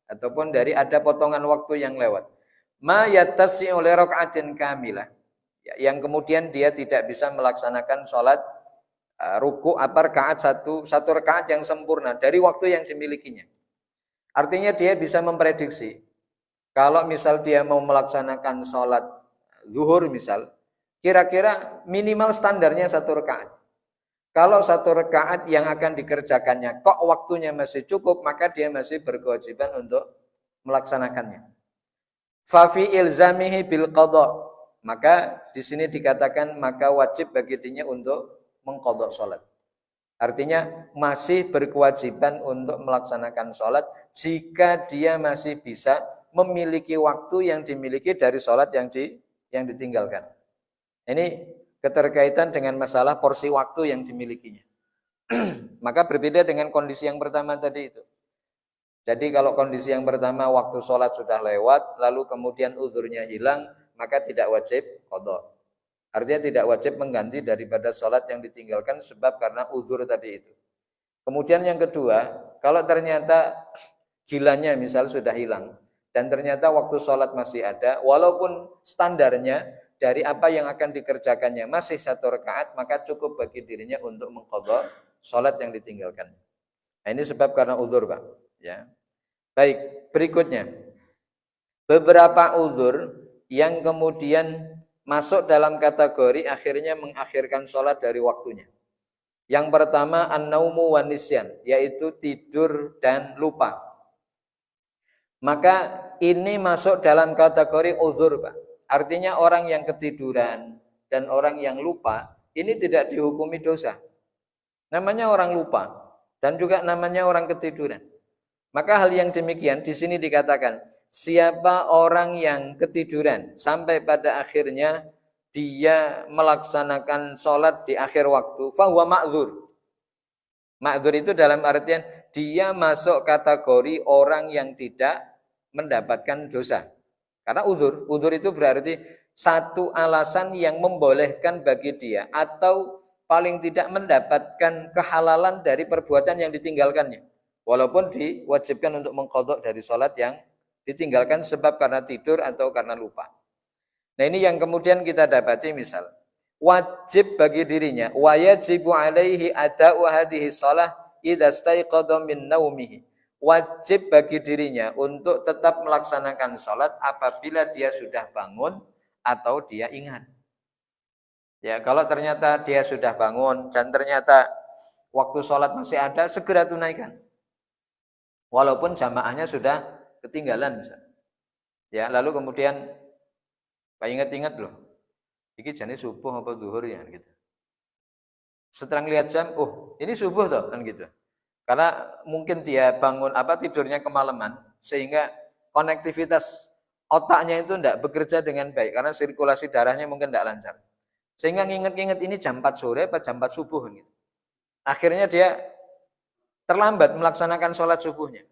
ataupun dari ada potongan waktu yang lewat. Ma yattasi'u li raka'atin kamilah. Yang kemudian dia tidak bisa melaksanakan sholat ruku rakaat satu rakaat yang sempurna dari waktu yang dimilikinya. Artinya dia bisa memprediksi kalau misal dia mau melaksanakan sholat zuhur misal, kira-kira minimal standarnya 1 rakaat. Kalau 1 rakaat yang akan dikerjakannya kok waktunya masih cukup, maka dia masih berkewajiban untuk melaksanakannya. Fa fi ilzamihi bil qadha. Maka di sini dikatakan maka wajib bagi dirinya untuk mengqadha salat. Artinya masih berkewajiban untuk melaksanakan salat jika dia masih bisa memiliki waktu yang dimiliki dari salat yang ditinggalkan. Ini keterkaitan dengan masalah porsi waktu yang dimilikinya. Maka berbeda dengan kondisi yang pertama tadi itu. Jadi kalau kondisi yang pertama waktu sholat sudah lewat, lalu kemudian uzurnya hilang, maka tidak wajib qadha. Artinya tidak wajib mengganti daripada sholat yang ditinggalkan sebab karena uzur tadi itu. Kemudian yang kedua, kalau ternyata gilanya misal sudah hilang, dan ternyata waktu sholat masih ada, walaupun standarnya dari apa yang akan dikerjakannya masih 1 rakaat, maka cukup bagi dirinya untuk mengqadha sholat yang ditinggalkan. Nah, ini sebab karena uzur, Pak. Ya. Baik, berikutnya. Beberapa uzur yang kemudian masuk dalam kategori akhirnya mengakhirkan sholat dari waktunya. Yang pertama, an-naumu wan nisyan, yaitu tidur dan lupa. Maka ini masuk dalam kategori uzur, Pak. Artinya orang yang ketiduran dan orang yang lupa, ini tidak dihukumi dosa. Namanya orang lupa dan juga namanya orang ketiduran. Maka hal yang demikian di sini dikatakan, siapa orang yang ketiduran sampai pada akhirnya dia melaksanakan sholat di akhir waktu, fahuwa ma'dzur. Ma'dzur itu dalam artian dia masuk kategori orang yang tidak mendapatkan dosa. Karena uzur itu berarti satu alasan yang membolehkan bagi dia atau paling tidak mendapatkan kehalalan dari perbuatan yang ditinggalkannya. Walaupun diwajibkan untuk mengqadha dari sholat yang ditinggalkan sebab karena tidur atau karena lupa. Nah ini yang kemudian kita dapati misal wajib bagi dirinya wa yajibu alaihi ada'u hadhihi shalah idza staiqadha min naumihi. Wajib bagi dirinya untuk tetap melaksanakan sholat apabila dia sudah bangun atau dia ingat. Ya, kalau ternyata dia sudah bangun dan ternyata waktu sholat masih ada, segera tunaikan. Walaupun jamaahnya sudah ketinggalan misalnya. Ya, lalu kemudian ingat-ingat loh. Iki jane subuh apa zuhur ya gitu. Setelah lihat jam, oh, ini subuh toh kan gitu. Karena mungkin dia bangun tidurnya kemalaman sehingga konektivitas otaknya itu tidak bekerja dengan baik karena sirkulasi darahnya mungkin tidak lancar. Sehingga nginget-nginget ini jam 4 sore apa jam 4 subuh gitu. Akhirnya dia terlambat melaksanakan sholat subuhnya.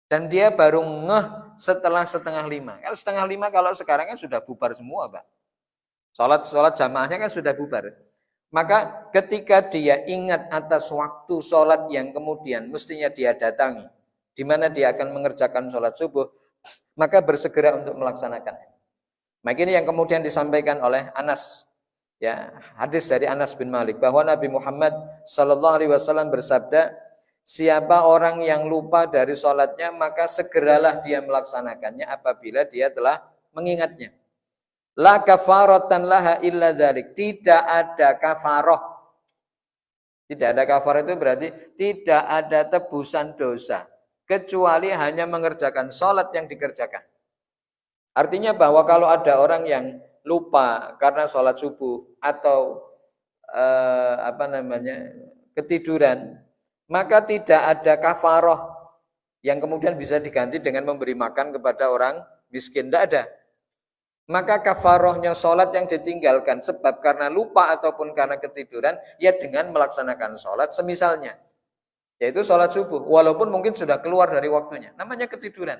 Dan dia baru ngeh setelah 4:30. Kalau 4:30 kalau sekarang kan sudah bubar semua, Pak. Sholat jamaahnya kan sudah bubar. Maka ketika dia ingat atas waktu sholat yang kemudian mestinya dia datangi, di mana dia akan mengerjakan sholat subuh, maka bersegera untuk melaksanakannya. Maka ini yang kemudian disampaikan oleh Anas. Ya, hadis dari Anas bin Malik bahwa Nabi Muhammad sallallahu alaihi wasallam bersabda, siapa orang yang lupa dari sholatnya maka segeralah dia melaksanakannya apabila dia telah mengingatnya. La kafaratan laha illa dzalik. Tidak ada kafarah. Tidak ada kafarah itu berarti tidak ada tebusan dosa kecuali hanya mengerjakan sholat yang dikerjakan. Artinya bahwa kalau ada orang yang lupa karena sholat subuh atau ketiduran, maka tidak ada kafaroh yang kemudian bisa diganti dengan memberi makan kepada orang miskin. Tidak ada. Maka kafarohnya sholat yang ditinggalkan sebab karena lupa ataupun karena ketiduran, ya dengan melaksanakan sholat semisalnya, yaitu sholat subuh, walaupun mungkin sudah keluar dari waktunya, namanya ketiduran.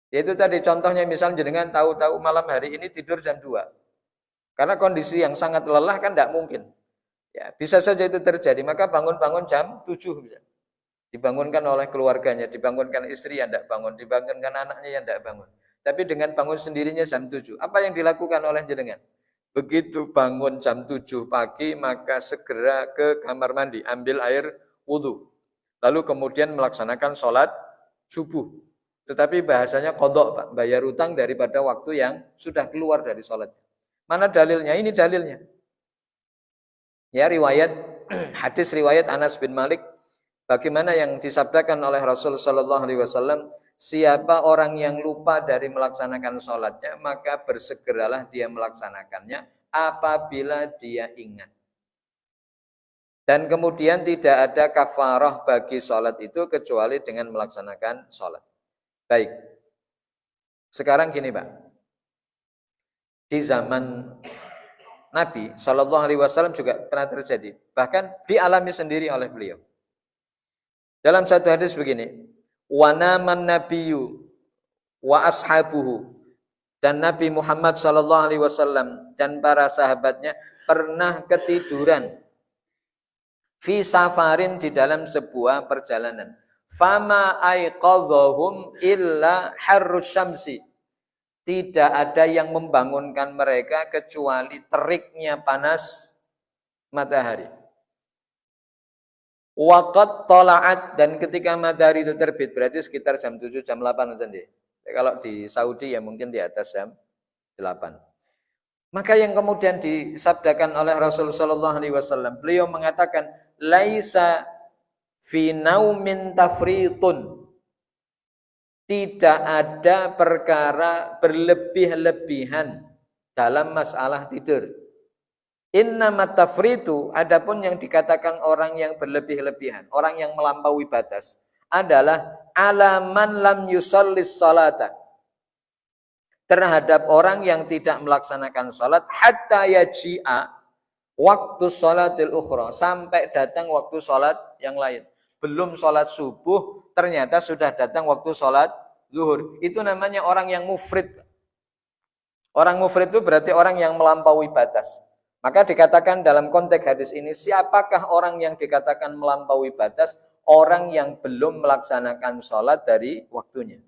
Yaitu tadi contohnya misalnya jenengan tahu-tahu malam hari ini tidur jam 2. Karena kondisi yang sangat lelah kan tidak mungkin. Ya, bisa saja itu terjadi, maka bangun-bangun jam 7 bisa. Dibangunkan oleh keluarganya, dibangunkan istri yang tidak bangun, dibangunkan anaknya yang tidak bangun. Tapi dengan bangun sendirinya jam 7. Apa yang dilakukan oleh jenengan? Begitu bangun jam 7 pagi, maka segera ke kamar mandi, ambil air wudhu. Lalu kemudian melaksanakan sholat subuh. Tetapi bahasanya qadha, Pak, bayar utang daripada waktu yang sudah keluar dari sholat. Mana dalilnya? Ini dalilnya. Ya, hadis riwayat Anas bin Malik, bagaimana yang disabdakan oleh Rasul sallallahu alaihi wasallam, siapa orang yang lupa dari melaksanakan sholatnya, maka bersegeralah dia melaksanakannya apabila dia ingat. Dan kemudian tidak ada kafarah bagi sholat itu kecuali dengan melaksanakan sholat. Baik, sekarang gini Pak, di zaman Nabi Shallallahu Alaihi Wasallam juga pernah terjadi, bahkan dialami sendiri oleh beliau. Dalam satu hadis begini, wanaman nabiyyu wa ashabuhu, dan Nabi Muhammad Shallallahu Alaihi Wasallam dan para sahabatnya pernah ketiduran fi safarin, di dalam sebuah perjalanan. Fama aiqadhahum illa harrus syamsi. Tidak ada yang membangunkan mereka kecuali teriknya panas matahari. Waqad tala'at, dan ketika matahari itu terbit berarti sekitar jam 7 jam 8 nanti. Kalau di Saudi ya mungkin di atas jam 8. Maka yang kemudian disabdakan oleh Rasul sallallahu alaihi wasallam, beliau mengatakan laisa fi naumin tafritun. Tidak ada perkara berlebih-lebihan dalam masalah tidur. Innamat tafritu, adapun yang dikatakan orang yang berlebih-lebihan, orang yang melampaui batas, adalah alaman lam yusallis salata, terhadap orang yang tidak melaksanakan salat hatta yaji'a, waktu sholatil ukhra, sampai datang waktu sholat yang lain. Belum sholat subuh, ternyata sudah datang waktu sholat zuhur. Itu namanya orang yang mufrid. Orang mufrid itu berarti orang yang melampaui batas. Maka dikatakan dalam konteks hadis ini, siapakah orang yang dikatakan melampaui batas? Orang yang belum melaksanakan sholat dari waktunya.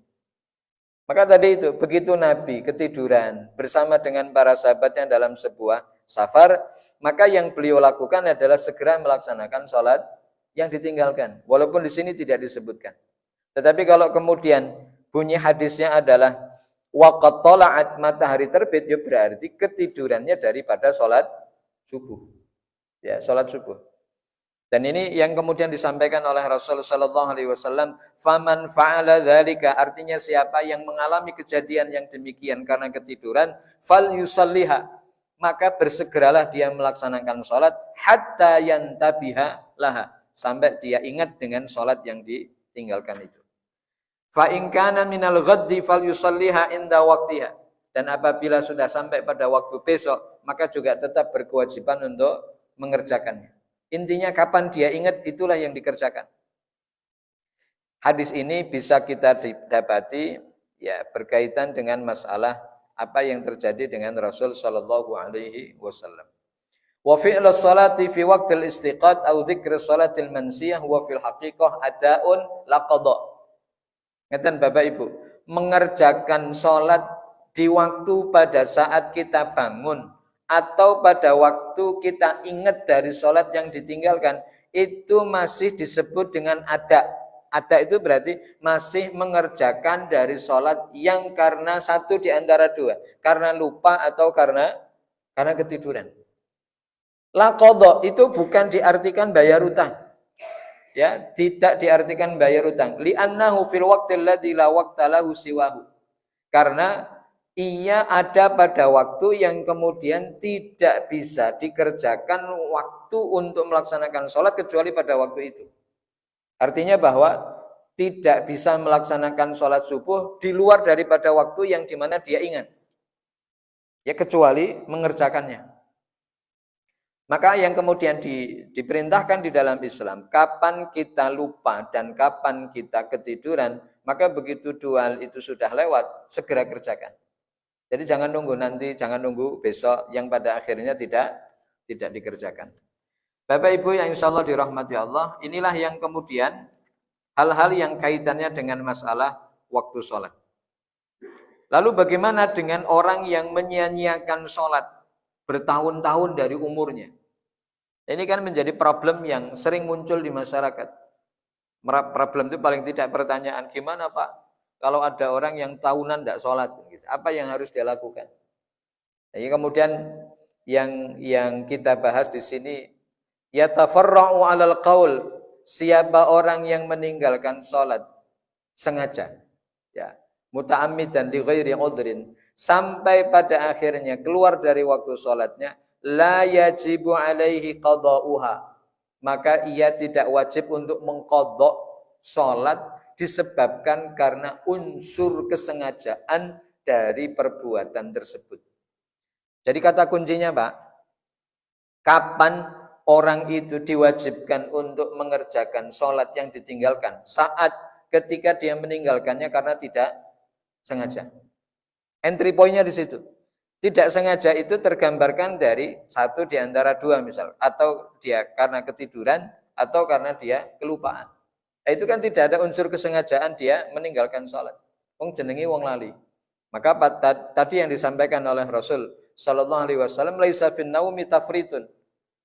Maka tadi itu, begitu Nabi ketiduran bersama dengan para sahabatnya dalam sebuah safar, maka yang beliau lakukan adalah segera melaksanakan sholat yang ditinggalkan. Walaupun di sini tidak disebutkan. Tetapi kalau kemudian bunyi hadisnya adalah waqad tala'at, matahari terbit, ya berarti ketidurannya daripada sholat subuh. Ya, sholat subuh. Dan ini yang kemudian disampaikan oleh Rasulullah sallallahu alaihi wasallam, faman fa'ala dzalika, artinya siapa yang mengalami kejadian yang demikian karena ketiduran, fal yusalliha, maka bersegeralah dia melaksanakan salat hatta yantabiha laha, sampai dia ingat dengan salat yang ditinggalkan itu. Fa in kana minal ghaddi fal yusalliha inda waqtiha, dan apabila sudah sampai pada waktu besok, maka juga tetap berkewajiban untuk mengerjakannya. Intinya kapan dia ingat, itulah yang dikerjakan. Hadis ini bisa kita dapati ya berkaitan dengan masalah apa yang terjadi dengan Rasul sallallahu alaihi wasallam. Wa fi'lu sholati fi waqtil istiqat au dzikri sholatil mansiyah wa fil haqiqah ada'un la qada. Ngeten Bapak Ibu, mengerjakan sholat di waktu pada saat kita bangun atau pada waktu kita ingat dari sholat yang ditinggalkan, itu masih disebut dengan ada. Ada itu berarti masih mengerjakan dari sholat yang karena satu di antara dua, karena lupa atau karena ketiduran. La qadha itu bukan diartikan bayar utang. Ya, tidak diartikan bayar utang. Li'annahu fil waqtil ladzi la waqta lahu siwahu. Karena ia ada pada waktu yang kemudian tidak bisa dikerjakan waktu untuk melaksanakan sholat kecuali pada waktu itu. Artinya bahwa tidak bisa melaksanakan sholat subuh di luar daripada waktu yang dimana dia ingat. Ya kecuali mengerjakannya. Maka yang kemudian diperintahkan di dalam Islam, kapan kita lupa dan kapan kita ketiduran, maka begitu dua itu sudah lewat, segera kerjakan. Jadi jangan nunggu nanti, jangan nunggu besok yang pada akhirnya tidak dikerjakan. Bapak Ibu yang insya Allah dirahmati Allah, inilah yang kemudian hal-hal yang kaitannya dengan masalah waktu sholat. Lalu bagaimana dengan orang yang menyia-nyiakan sholat bertahun-tahun dari umurnya? Ini kan menjadi problem yang sering muncul di masyarakat. Problem itu paling tidak pertanyaan, gimana Pak? Kalau ada orang yang tahunan tidak sholat, apa yang harus dia lakukan? Jadi kemudian yang kita bahas di sini, yatafarra'u 'alal qaul, siapa orang yang meninggalkan sholat sengaja, ya, muta'ammidan li ghairi udhrin, sampai pada akhirnya keluar dari waktu sholatnya, la yajibu 'alaihi qada'uha, maka ia tidak wajib untuk mengqadha sholat disebabkan karena unsur kesengajaan dari perbuatan tersebut. Jadi kata kuncinya Pak, kapan orang itu diwajibkan untuk mengerjakan sholat yang ditinggalkan? Saat ketika dia meninggalkannya karena tidak sengaja. Entry point-nya di situ. Tidak sengaja itu tergambarkan dari satu di antara dua misal, atau dia karena ketiduran atau karena dia kelupaan. Itu kan tidak ada unsur kesengajaan dia meninggalkan sholat. Wong jenengi wong lali. Maka tadi yang disampaikan oleh Rasul sallallahu alaihi wasallam, laisa fin naumi tafritun,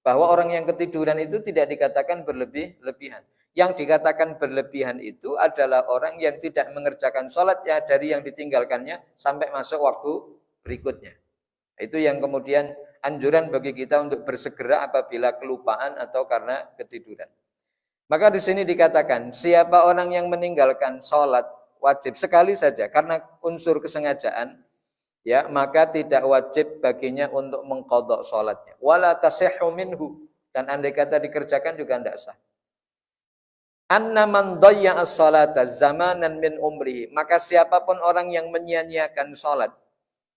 bahwa orang yang ketiduran itu tidak dikatakan berlebihan. Yang dikatakan berlebihan itu adalah orang yang tidak mengerjakan sholat ya dari yang ditinggalkannya sampai masuk waktu berikutnya. Itu yang kemudian anjuran bagi kita untuk bersegera apabila kelupaan atau karena ketiduran. Maka di sini dikatakan, siapa orang yang meninggalkan sholat wajib sekali saja karena unsur kesengajaan, ya maka tidak wajib baginya untuk mengqadha sholatnya. Wala tasihhu minhu, dan andai kata dikerjakan juga tidak sah. Anna man dhayya'a as-salata zamanan min umrihi, maka siapapun orang yang menyia-nyiakan sholat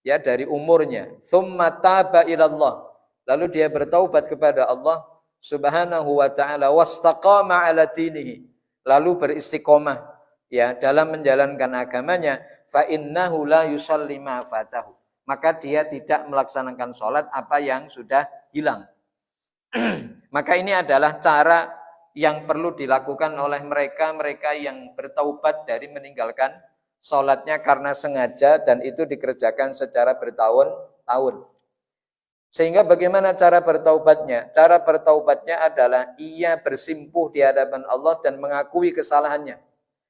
ya dari umurnya, tsumma taba ilallah, lalu dia bertaubat kepada Allah Subhanahu wa taala, wastaqama ala dinihi, lalu beristiqomah ya dalam menjalankan agamanya, fa innahu la yusalli ma fatahu, maka dia tidak melaksanakan sholat apa yang sudah hilang. Maka ini adalah cara yang perlu dilakukan oleh mereka yang bertaubat dari meninggalkan sholatnya karena sengaja dan itu dikerjakan secara bertahun-tahun. Sehingga bagaimana cara bertaubatnya? Cara bertaubatnya adalah ia bersimpuh di hadapan Allah dan mengakui kesalahannya.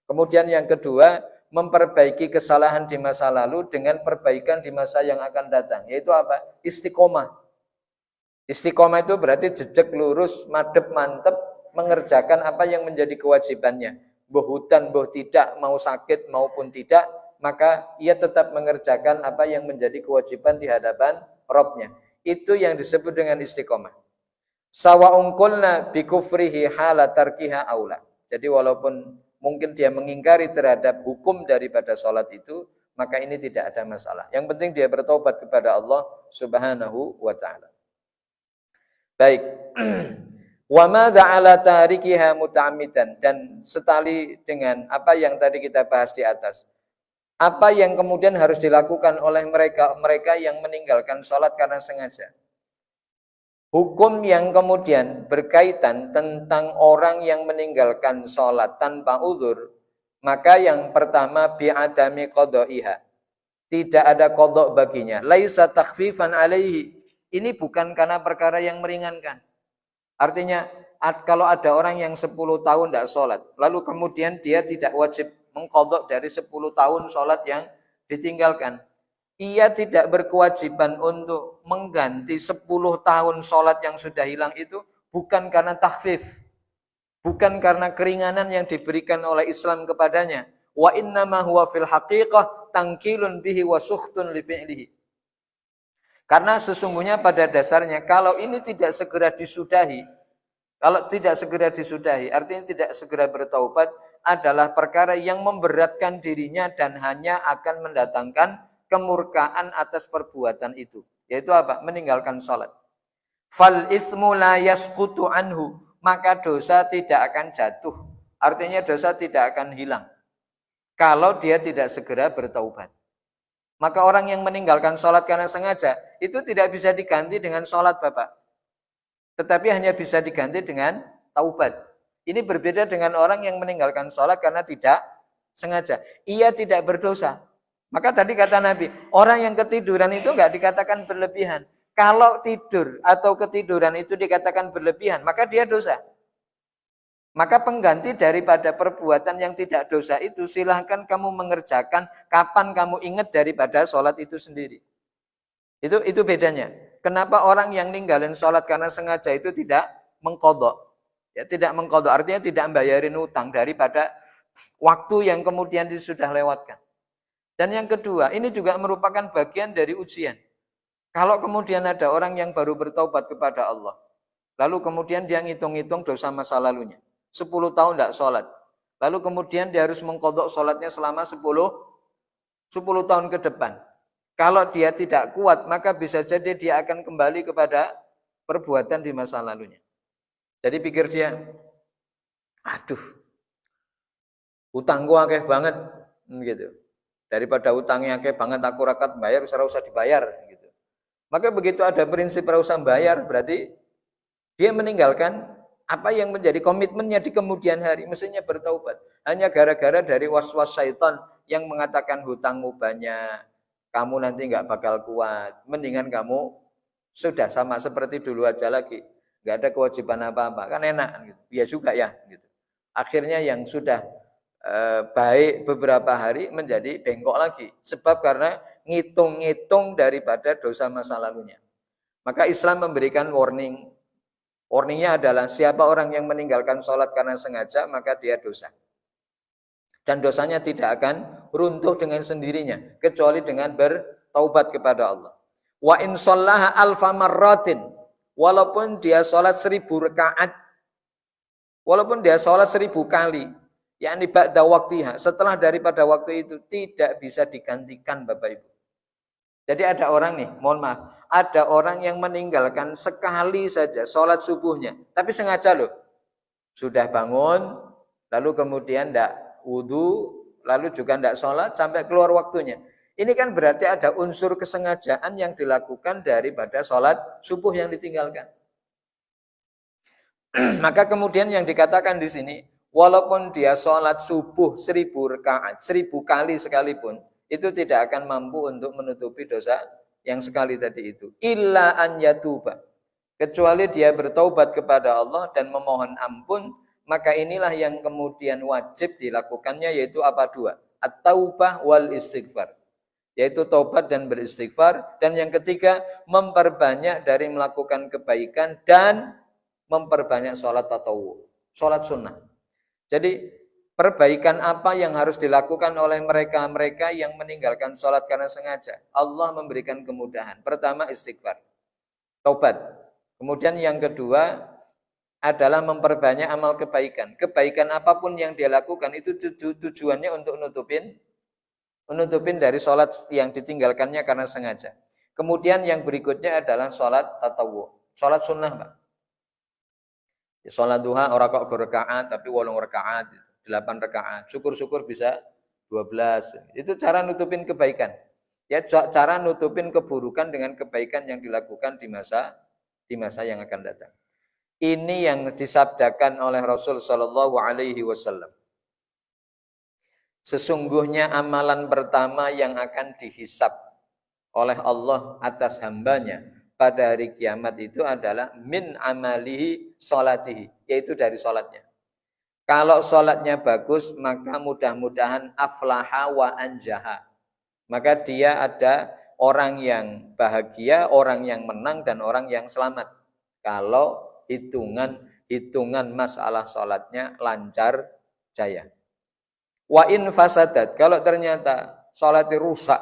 Kemudian yang kedua, memperbaiki kesalahan di masa lalu dengan perbaikan di masa yang akan datang. Yaitu apa? Istiqomah. Istiqomah itu berarti jejak lurus, madep mantep, mengerjakan apa yang menjadi kewajibannya. Boh hutan, boh tidak, mau sakit maupun tidak, maka ia tetap mengerjakan apa yang menjadi kewajiban di hadapan Rabb-nya. Itu yang disebut dengan istiqomah. Sawa'un qulna bi kufrihi hala tarkiha aula. Jadi walaupun mungkin dia mengingkari terhadap hukum daripada sholat itu, maka ini tidak ada masalah. Yang penting dia bertobat kepada Allah Subhanahu wa ta'ala. Baik. Wa madza 'ala tarikiha muta'ammidan, dan setali dengan apa yang tadi kita bahas di atas. Apa yang kemudian harus dilakukan oleh mereka yang meninggalkan sholat karena sengaja. Hukum yang kemudian berkaitan tentang orang yang meninggalkan sholat tanpa uzur, maka yang pertama bi'adami qadha'iha. Tidak ada qadha baginya. Laisa takhfifan alaihi. Ini bukan karena perkara yang meringankan. Artinya kalau ada orang yang 10 tahun tidak sholat, lalu kemudian dia tidak wajib mengqadha dari 10 tahun sholat yang ditinggalkan. Ia tidak berkewajiban untuk mengganti 10 tahun sholat yang sudah hilang itu bukan karena takhfif, bukan karena keringanan yang diberikan oleh Islam kepadanya. Wa innama huwa fil haqiqah tangkilun bihi wa sukhtun li fi'lihi. Karena sesungguhnya pada dasarnya kalau ini tidak segera disudahi, artinya tidak segera bertaubat, adalah perkara yang memberatkan dirinya dan hanya akan mendatangkan kemurkaan atas perbuatan itu. Yaitu apa? Meninggalkan sholat. Fal ismu la yasqutu anhu, maka dosa tidak akan jatuh. Artinya dosa tidak akan hilang kalau dia tidak segera bertaubat. Maka orang yang meninggalkan sholat karena sengaja, itu tidak bisa diganti dengan sholat Bapak. Tetapi hanya bisa diganti dengan taubat. Ini berbeda dengan orang yang meninggalkan sholat karena tidak sengaja. Ia tidak berdosa. Maka tadi kata Nabi, orang yang ketiduran itu enggak dikatakan berlebihan. Kalau tidur atau ketiduran itu dikatakan berlebihan, maka dia dosa. Maka pengganti daripada perbuatan yang tidak dosa itu, silahkan kamu mengerjakan kapan kamu ingat daripada sholat itu sendiri. Itu bedanya. Kenapa orang yang ninggalin sholat karena sengaja itu tidak mengqadha? Ya, tidak mengqadha, artinya tidak membayarin utang daripada waktu yang kemudian sudah lewatkan. Dan yang kedua, ini juga merupakan bagian dari ujian. Kalau kemudian ada orang yang baru bertaubat kepada Allah, lalu kemudian dia ngitung-ngitung dosa masa lalunya. 10 tahun tidak sholat. Lalu kemudian dia harus mengqadha sholatnya selama 10 tahun ke depan. Kalau dia tidak kuat, maka bisa jadi dia akan kembali kepada perbuatan di masa lalunya. Jadi pikir dia, aduh, utangku akeh banget, gitu. Daripada utangnya akeh banget aku rakat bayar, ora usah dibayar, gitu. Maka begitu ada prinsip ora usah bayar, berarti dia meninggalkan apa yang menjadi komitmennya di kemudian hari, mestinya bertaubat. Hanya gara-gara dari was-was syaitan yang mengatakan hutangmu banyak, kamu nanti nggak bakal kuat. Mendingan kamu sudah sama seperti dulu aja lagi, nggak ada kewajiban apa-apa, kan enak. Gitu. Ya juga ya. Gitu. Akhirnya yang sudah baik beberapa hari menjadi bengkok lagi, sebab karena ngitung-ngitung daripada dosa masa lalunya. Maka Islam memberikan warning. Warningnya adalah siapa orang yang meninggalkan sholat karena sengaja, maka dia dosa. Dan dosanya tidak akan runtuh dengan sendirinya, kecuali dengan bertaubat kepada Allah. Wa in shallaha alfa marratin, walaupun dia sholat 1000 rakaat, walaupun dia sholat 1000 kali, yakni ba'da waktiha, setelah daripada waktu itu, tidak bisa digantikan Bapak Ibu. Jadi ada orang nih, mohon maaf, ada orang yang meninggalkan sekali saja sholat subuhnya, tapi sengaja loh. Sudah bangun, lalu kemudian tidak wudhu, lalu juga tidak sholat sampai keluar waktunya. Ini kan berarti ada unsur kesengajaan yang dilakukan daripada sholat subuh yang ditinggalkan. Maka kemudian yang dikatakan di sini, walaupun dia sholat subuh 1000 rakaat, 1000 kali sekalipun, itu tidak akan mampu untuk menutupi dosa yang sekali tadi itu. Illa an yatuba. Kecuali dia bertaubat kepada Allah dan memohon ampun, maka inilah yang kemudian wajib dilakukannya, yaitu apa? 2. At-taubah wal istighfar. Yaitu taubat dan beristighfar. Dan yang ketiga, memperbanyak dari melakukan kebaikan dan memperbanyak sholat tatawu, sholat sunnah. Jadi perbaikan apa yang harus dilakukan oleh mereka-mereka yang meninggalkan sholat karena sengaja? Allah memberikan kemudahan. Pertama, istighfar, taubat. Kemudian yang kedua adalah memperbanyak amal kebaikan. Kebaikan apapun yang dia lakukan itu tujuannya untuk menutupin dari sholat yang ditinggalkannya karena sengaja. Kemudian yang berikutnya adalah sholat tatawu, sholat sunnah, Pak. Sholat duha orang kok 2 rakaat tapi 8 rakaat, 8 rakaat. Syukur-syukur bisa 12. Itu cara nutupin kebaikan. Ya, cara nutupin keburukan dengan kebaikan yang dilakukan di masa yang akan datang. Ini yang disabdakan oleh Rasul sallallahu alaihi wasallam. Sesungguhnya amalan pertama yang akan dihisab oleh Allah atas hambanya pada hari kiamat itu adalah min amalihi sholatihi, yaitu dari sholatnya. Kalau sholatnya bagus, maka mudah-mudahan aflaha wa anjaha. Maka dia ada orang yang bahagia, orang yang menang, dan orang yang selamat. Kalau hitungan masalah sholatnya lancar jaya. Wa in fasadat, kalau ternyata sholatnya rusak,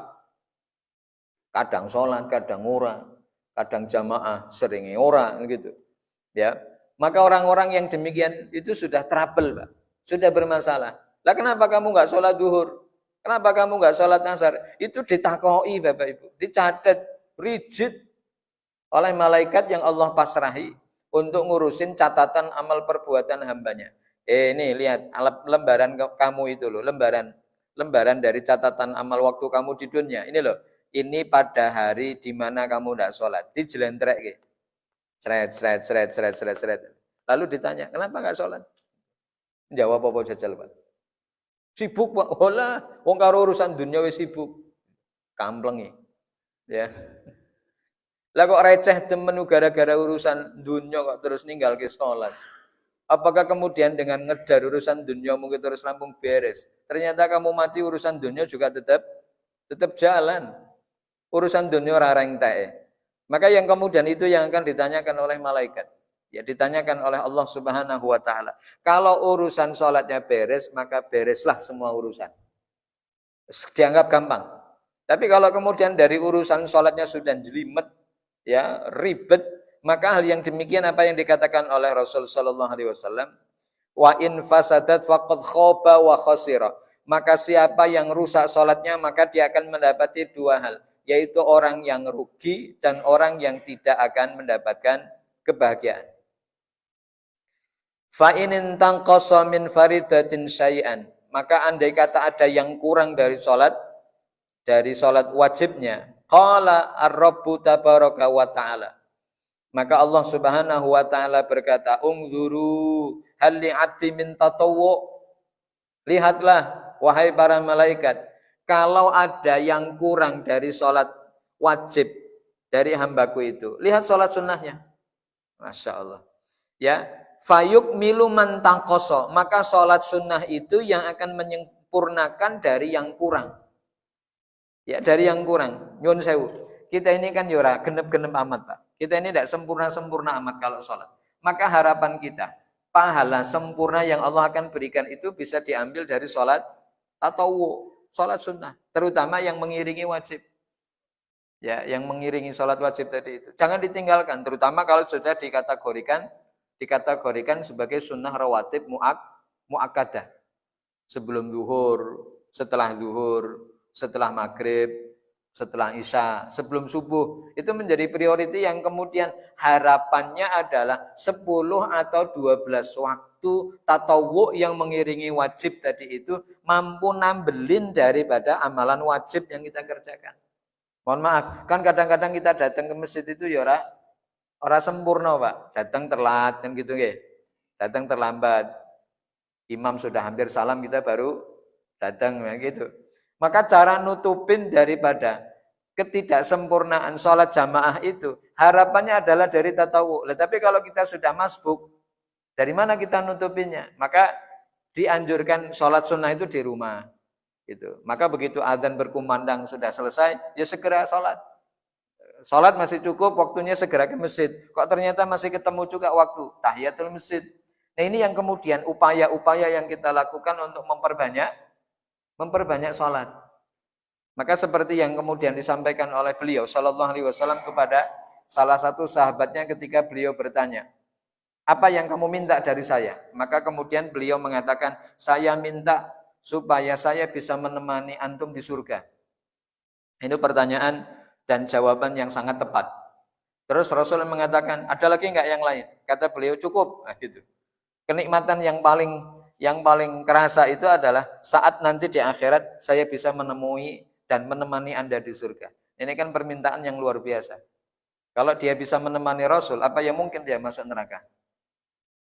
kadang sholat, kadang ora, kadang jamaah, seringnya ora, gitu. Ya, maka orang-orang yang demikian itu sudah trouble, Pak. Sudah bermasalah. Lah kenapa kamu nggak sholat duhur? Kenapa kamu nggak sholat asar? Itu ditakoi, Bapak Ibu, dicatat rigid oleh malaikat yang Allah pasrahi untuk ngurusin catatan amal perbuatan hambanya. Ini lihat lembaran kamu itu loh, lembaran dari catatan amal waktu kamu di dunia. Ini loh, ini pada hari di mana kamu tidak sholat, dijelentrek, seret. Lalu ditanya, kenapa nggak sholat? Jawab apa jajal, Pak? Sibuk, Pak. Olah, wong karo urusan dunia wis sibuk. Kamplengi. Ya. Lah kok receh temen gara-gara urusan dunia kok terus ninggal ke sholat. Apakah kemudian dengan ngejar urusan dunia mungkin terus langsung beres? Ternyata kamu mati urusan dunia juga tetap jalan. Urusan dunia ora entek. Maka yang kemudian itu yang akan ditanyakan oleh malaikat. Ya, ditanyakan oleh Allah Subhanahu wa taala. Kalau urusan sholatnya beres, maka bereslah semua urusan. Dianggap gampang. Tapi kalau kemudian dari urusan sholatnya sudah jelimet, ya, ribet, maka hal yang demikian apa yang dikatakan oleh Rasul sallallahu alaihi wasallam, wa in fasadat faqad khaba wa khasira. Maka siapa yang rusak sholatnya, maka dia akan mendapati 2 hal, yaitu orang yang rugi dan orang yang tidak akan mendapatkan kebahagiaan. Fa in tanqasa min faridatin syai'an, maka andai kata ada yang kurang dari sholat wajibnya, qala ar-rabbu tabaraka wa ta'ala, maka Allah Subhanahu wa taala berkata, ungzuru hal li'ati min tatawwu, lihatlah wahai para malaikat, kalau ada yang kurang dari sholat wajib dari hambaku itu, lihat sholat sunnahnya. Masya Allah. Ya, fayuk milu man tangkoso, maka sholat sunnah itu yang akan menyempurnakan dari yang kurang. Ya, dari yang kurang. Nyun sewu. Kita ini kan yura genep-genep amat, Pak. Kita ini tidak sempurna-sempurna amat kalau sholat. Maka harapan kita, pahala sempurna yang Allah akan berikan itu bisa diambil dari sholat tatawu, sholat sunnah. Terutama yang mengiringi wajib. Ya, yang mengiringi sholat wajib tadi itu. Jangan ditinggalkan, terutama kalau sudah dikategorikan sebagai sunnah rawatib mu'akkadah. Sebelum zuhur, setelah maghrib, setelah Isya, sebelum subuh. Itu menjadi priority yang kemudian harapannya adalah 10 atau 12 waktu tatawwu yang mengiringi wajib tadi itu mampu nambelin daripada amalan wajib yang kita kerjakan. Mohon maaf, kan kadang-kadang kita datang ke masjid itu ya ora sempurna, Pak. Datang telat kan gitu nggih. Datang terlambat. Imam sudah hampir salam kita baru datang ya gitu. Maka cara nutupin daripada ketidaksempurnaan sholat jamaah itu harapannya adalah dari tatawu. Tapi kalau kita sudah masbuk, dari mana kita nutupinnya? Maka dianjurkan sholat sunnah itu di rumah. Gitu. Maka begitu adzan berkumandang sudah selesai, ya segera sholat. Sholat masih cukup, waktunya segera ke masjid. Kok ternyata masih ketemu juga waktu tahiyatul masjid. Nah ini yang kemudian upaya-upaya yang kita lakukan untuk memperbanyak sholat. Maka seperti yang kemudian disampaikan oleh beliau Shallallahu Alaihi Wasallam kepada salah satu sahabatnya ketika beliau bertanya, apa yang kamu minta dari saya? Maka kemudian beliau mengatakan, saya minta supaya saya bisa menemani antum di surga. Ini pertanyaan dan jawaban yang sangat tepat. Terus Rasul mengatakan, ada lagi enggak yang lain? Kata beliau, cukup. Nah, gitu. Kenikmatan yang paling kerasa itu adalah saat nanti di akhirat saya bisa menemui dan menemani Anda di surga. Ini kan permintaan yang luar biasa. Kalau dia bisa menemani Rasul, apa yang mungkin dia masuk neraka?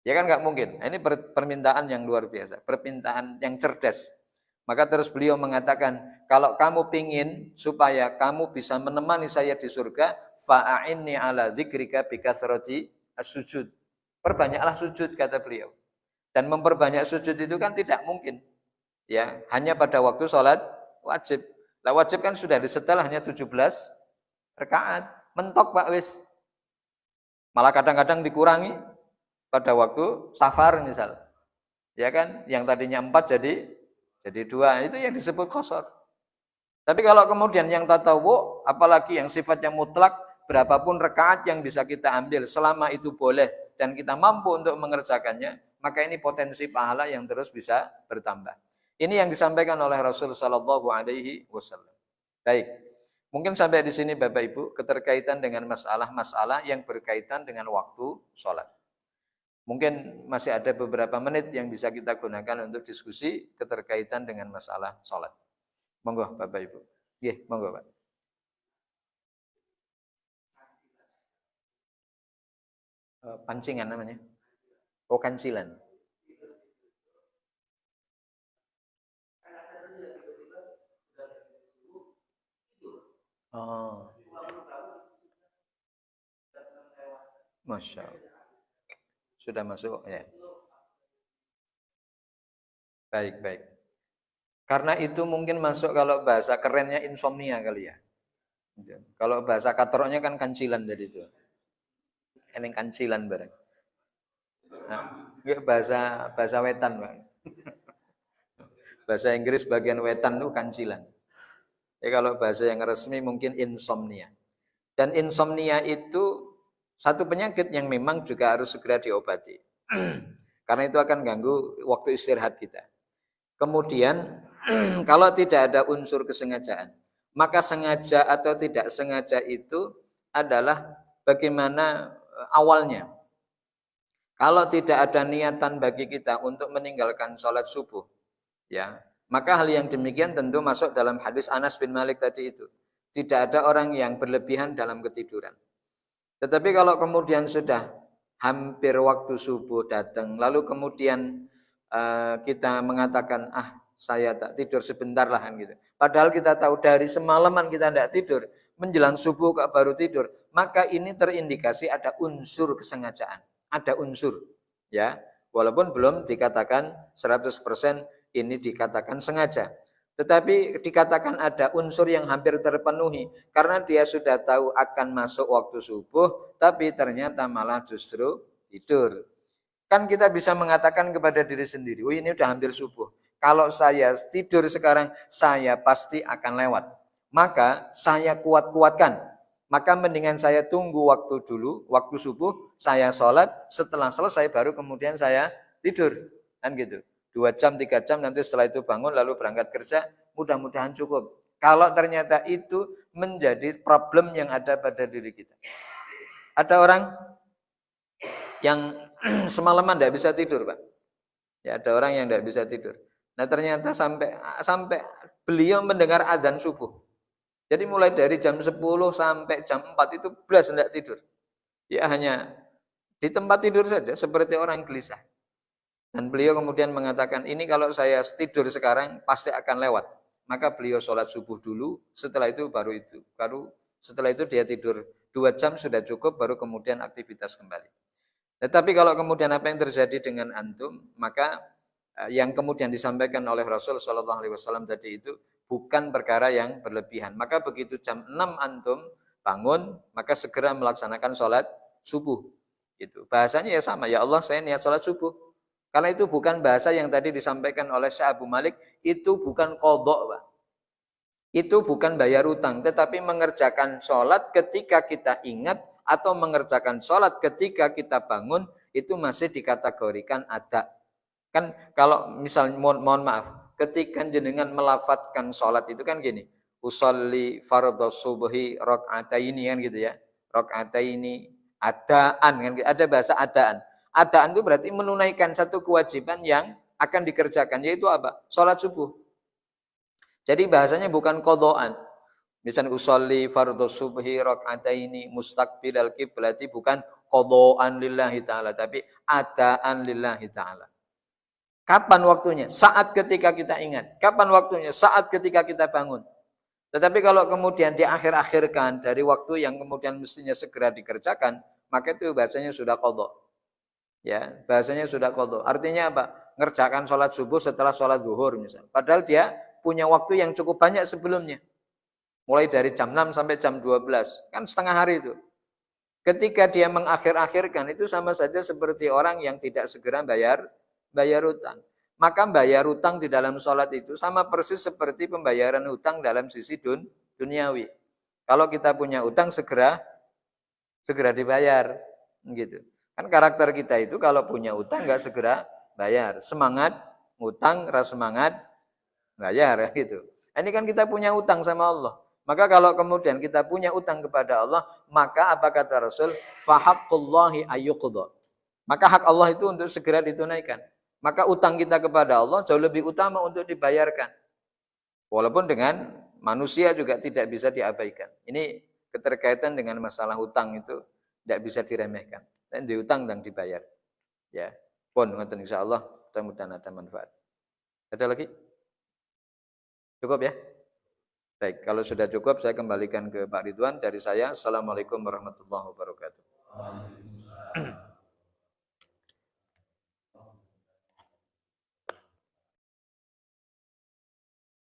Ya kan nggak mungkin. Ini permintaan yang luar biasa, permintaan yang cerdas. Maka terus beliau mengatakan, kalau kamu pingin supaya kamu bisa menemani saya di surga, fa'a'inni ala dzikrika bikasrati as-sujud. Perbanyaklah sujud, kata beliau. Dan memperbanyak sujud itu kan tidak mungkin. Ya, hanya pada waktu sholat wajib. Lah wajib kan sudah disetel hanya 17 rakaat. Mentok Pak wis. Malah kadang-kadang dikurangi pada waktu safar misal. Ya kan, yang tadinya 4 jadi 2. Itu yang disebut qashar. Tapi kalau kemudian yang tatawwu, apalagi yang sifatnya mutlak, berapapun rakaat yang bisa kita ambil selama itu boleh dan kita mampu untuk mengerjakannya, maka ini potensi pahala yang terus bisa bertambah. Ini yang disampaikan oleh Rasul Shallallahu Alaihi Wasallam. Baik, mungkin sampai di sini Bapak Ibu keterkaitan dengan masalah-masalah yang berkaitan dengan waktu sholat. Mungkin masih ada beberapa menit yang bisa kita gunakan untuk diskusi keterkaitan dengan masalah sholat. Monggo Bapak Ibu. Iya, monggo Pak. Pancingan namanya. Oh, kancilan. Oh. Masya Allah. Sudah masuk ya. Baik. Karena itu mungkin masuk kalau bahasa kerennya insomnia kali ya. Kalau bahasa katroknya kan kancilan jadi itu. Eneng kancilan bareng. Nah, bahasa wetan, Bang. Bahasa Inggris bagian wetan itu kancilan. Ya kalau bahasa yang resmi mungkin insomnia. Dan insomnia itu satu penyakit yang memang juga harus segera diobati. Karena itu akan ganggu waktu istirahat kita. Kemudian kalau tidak ada unsur kesengajaan, maka sengaja atau tidak sengaja itu adalah bagaimana awalnya. Kalau tidak ada niatan bagi kita untuk meninggalkan sholat subuh, ya, maka hal yang demikian tentu masuk dalam hadis Anas bin Malik tadi itu. Tidak ada orang yang berlebihan dalam ketiduran. Tetapi kalau kemudian sudah hampir waktu subuh datang, lalu kemudian kita mengatakan, saya tak tidur sebentar lah kan gitu. Padahal kita tahu dari semalaman kita tidak tidur, menjelang subuh kok baru tidur, maka ini terindikasi ada unsur kesengajaan. Ada unsur, ya, walaupun belum dikatakan 100% ini dikatakan sengaja, tetapi dikatakan ada unsur yang hampir terpenuhi karena dia sudah tahu akan masuk waktu subuh, tapi ternyata malah justru tidur. Kan kita bisa mengatakan kepada diri sendiri, oh ini udah hampir subuh, kalau saya tidur sekarang saya pasti akan lewat, maka saya kuat-kuatkan. Maka mendingan saya tunggu waktu dulu, waktu subuh, saya sholat, setelah selesai baru kemudian saya tidur. Kan gitu. 2 jam, 3 jam, nanti setelah itu bangun lalu berangkat kerja, mudah-mudahan cukup. Kalau ternyata itu menjadi problem yang ada pada diri kita. Ada orang yang semalaman tidak bisa tidur, Pak. Ya, ada orang yang tidak bisa tidur. Nah, ternyata sampai beliau mendengar adzan subuh. Jadi mulai dari jam 10 sampai jam 4 itu belas tidak tidur. Ya hanya di tempat tidur saja seperti orang gelisah. Dan beliau kemudian mengatakan, ini kalau saya tidur sekarang pasti akan lewat. Maka beliau sholat subuh dulu, setelah itu baru setelah itu dia tidur 2 jam sudah cukup, baru kemudian aktivitas kembali. Tetapi kalau kemudian apa yang terjadi dengan antum, maka yang kemudian disampaikan oleh Rasul Shallallahu Alaihi Wasallam tadi itu bukan perkara yang berlebihan. Maka begitu jam 6 antum bangun, maka segera melaksanakan sholat subuh. Itu bahasanya ya sama, ya Allah saya niat sholat subuh. Karena itu bukan bahasa yang tadi disampaikan oleh Syekh Abu Malik, itu bukan qadha, Pak. Itu bukan bayar utang, tetapi mengerjakan sholat ketika kita ingat atau mengerjakan sholat ketika kita bangun, itu masih dikategorikan ada. Kan kalau misal mohon maaf, ketika jenengan melafadzkan sholat itu kan gini, usolli fardhu subhi rakaataini kan gitu ya. Rakaataini adaan kan, ada bahasa adaan. Adaan itu berarti menunaikan satu kewajiban yang akan dikerjakan, yaitu apa? Sholat subuh. Jadi bahasanya bukan qadhaan. Misalnya usolli fardhu subhi rakaataini mustaqbilal qiblati, bukan qadhaan lillahi ta'ala, tapi adaan lillahi ta'ala. Kapan waktunya? Saat ketika kita ingat. Kapan waktunya? Saat ketika kita bangun. Tetapi kalau kemudian diakhir-akhirkan dari waktu yang kemudian mestinya segera dikerjakan, maka itu bahasanya sudah qadha. Ya, bahasanya sudah qadha. Artinya apa? Ngerjakan sholat subuh setelah sholat zuhur misal. Padahal dia punya waktu yang cukup banyak sebelumnya. Mulai dari jam 6 sampai jam 12. Kan setengah hari itu. Ketika dia mengakhir-akhirkan, itu sama saja seperti orang yang tidak segera bayar utang. Maka bayar utang di dalam sholat itu sama persis seperti pembayaran utang dalam sisi duniawi. Kalau kita punya utang segera dibayar, gitu. Kan karakter kita itu kalau punya utang nggak segera bayar, semangat utang, rasa semangat bayar, gitu. Ini kan kita punya utang sama Allah. Maka kalau kemudian kita punya utang kepada Allah, maka apa kata Rasul? Fahaqqullahi ayyuqdha. Maka hak Allah itu untuk segera ditunaikan. Maka utang kita kepada Allah jauh lebih utama untuk dibayarkan. Walaupun dengan manusia juga tidak bisa diabaikan. Ini keterkaitan dengan masalah utang itu tidak bisa diremehkan. Dan diutang dan dibayar. Ya, pun ngoten insyaallah mudah-mudahan ada manfaat. Ada lagi? Cukup ya? Baik, kalau sudah cukup saya kembalikan ke Pak Ridwan. Dari saya, Assalamualaikum warahmatullahi wabarakatuh.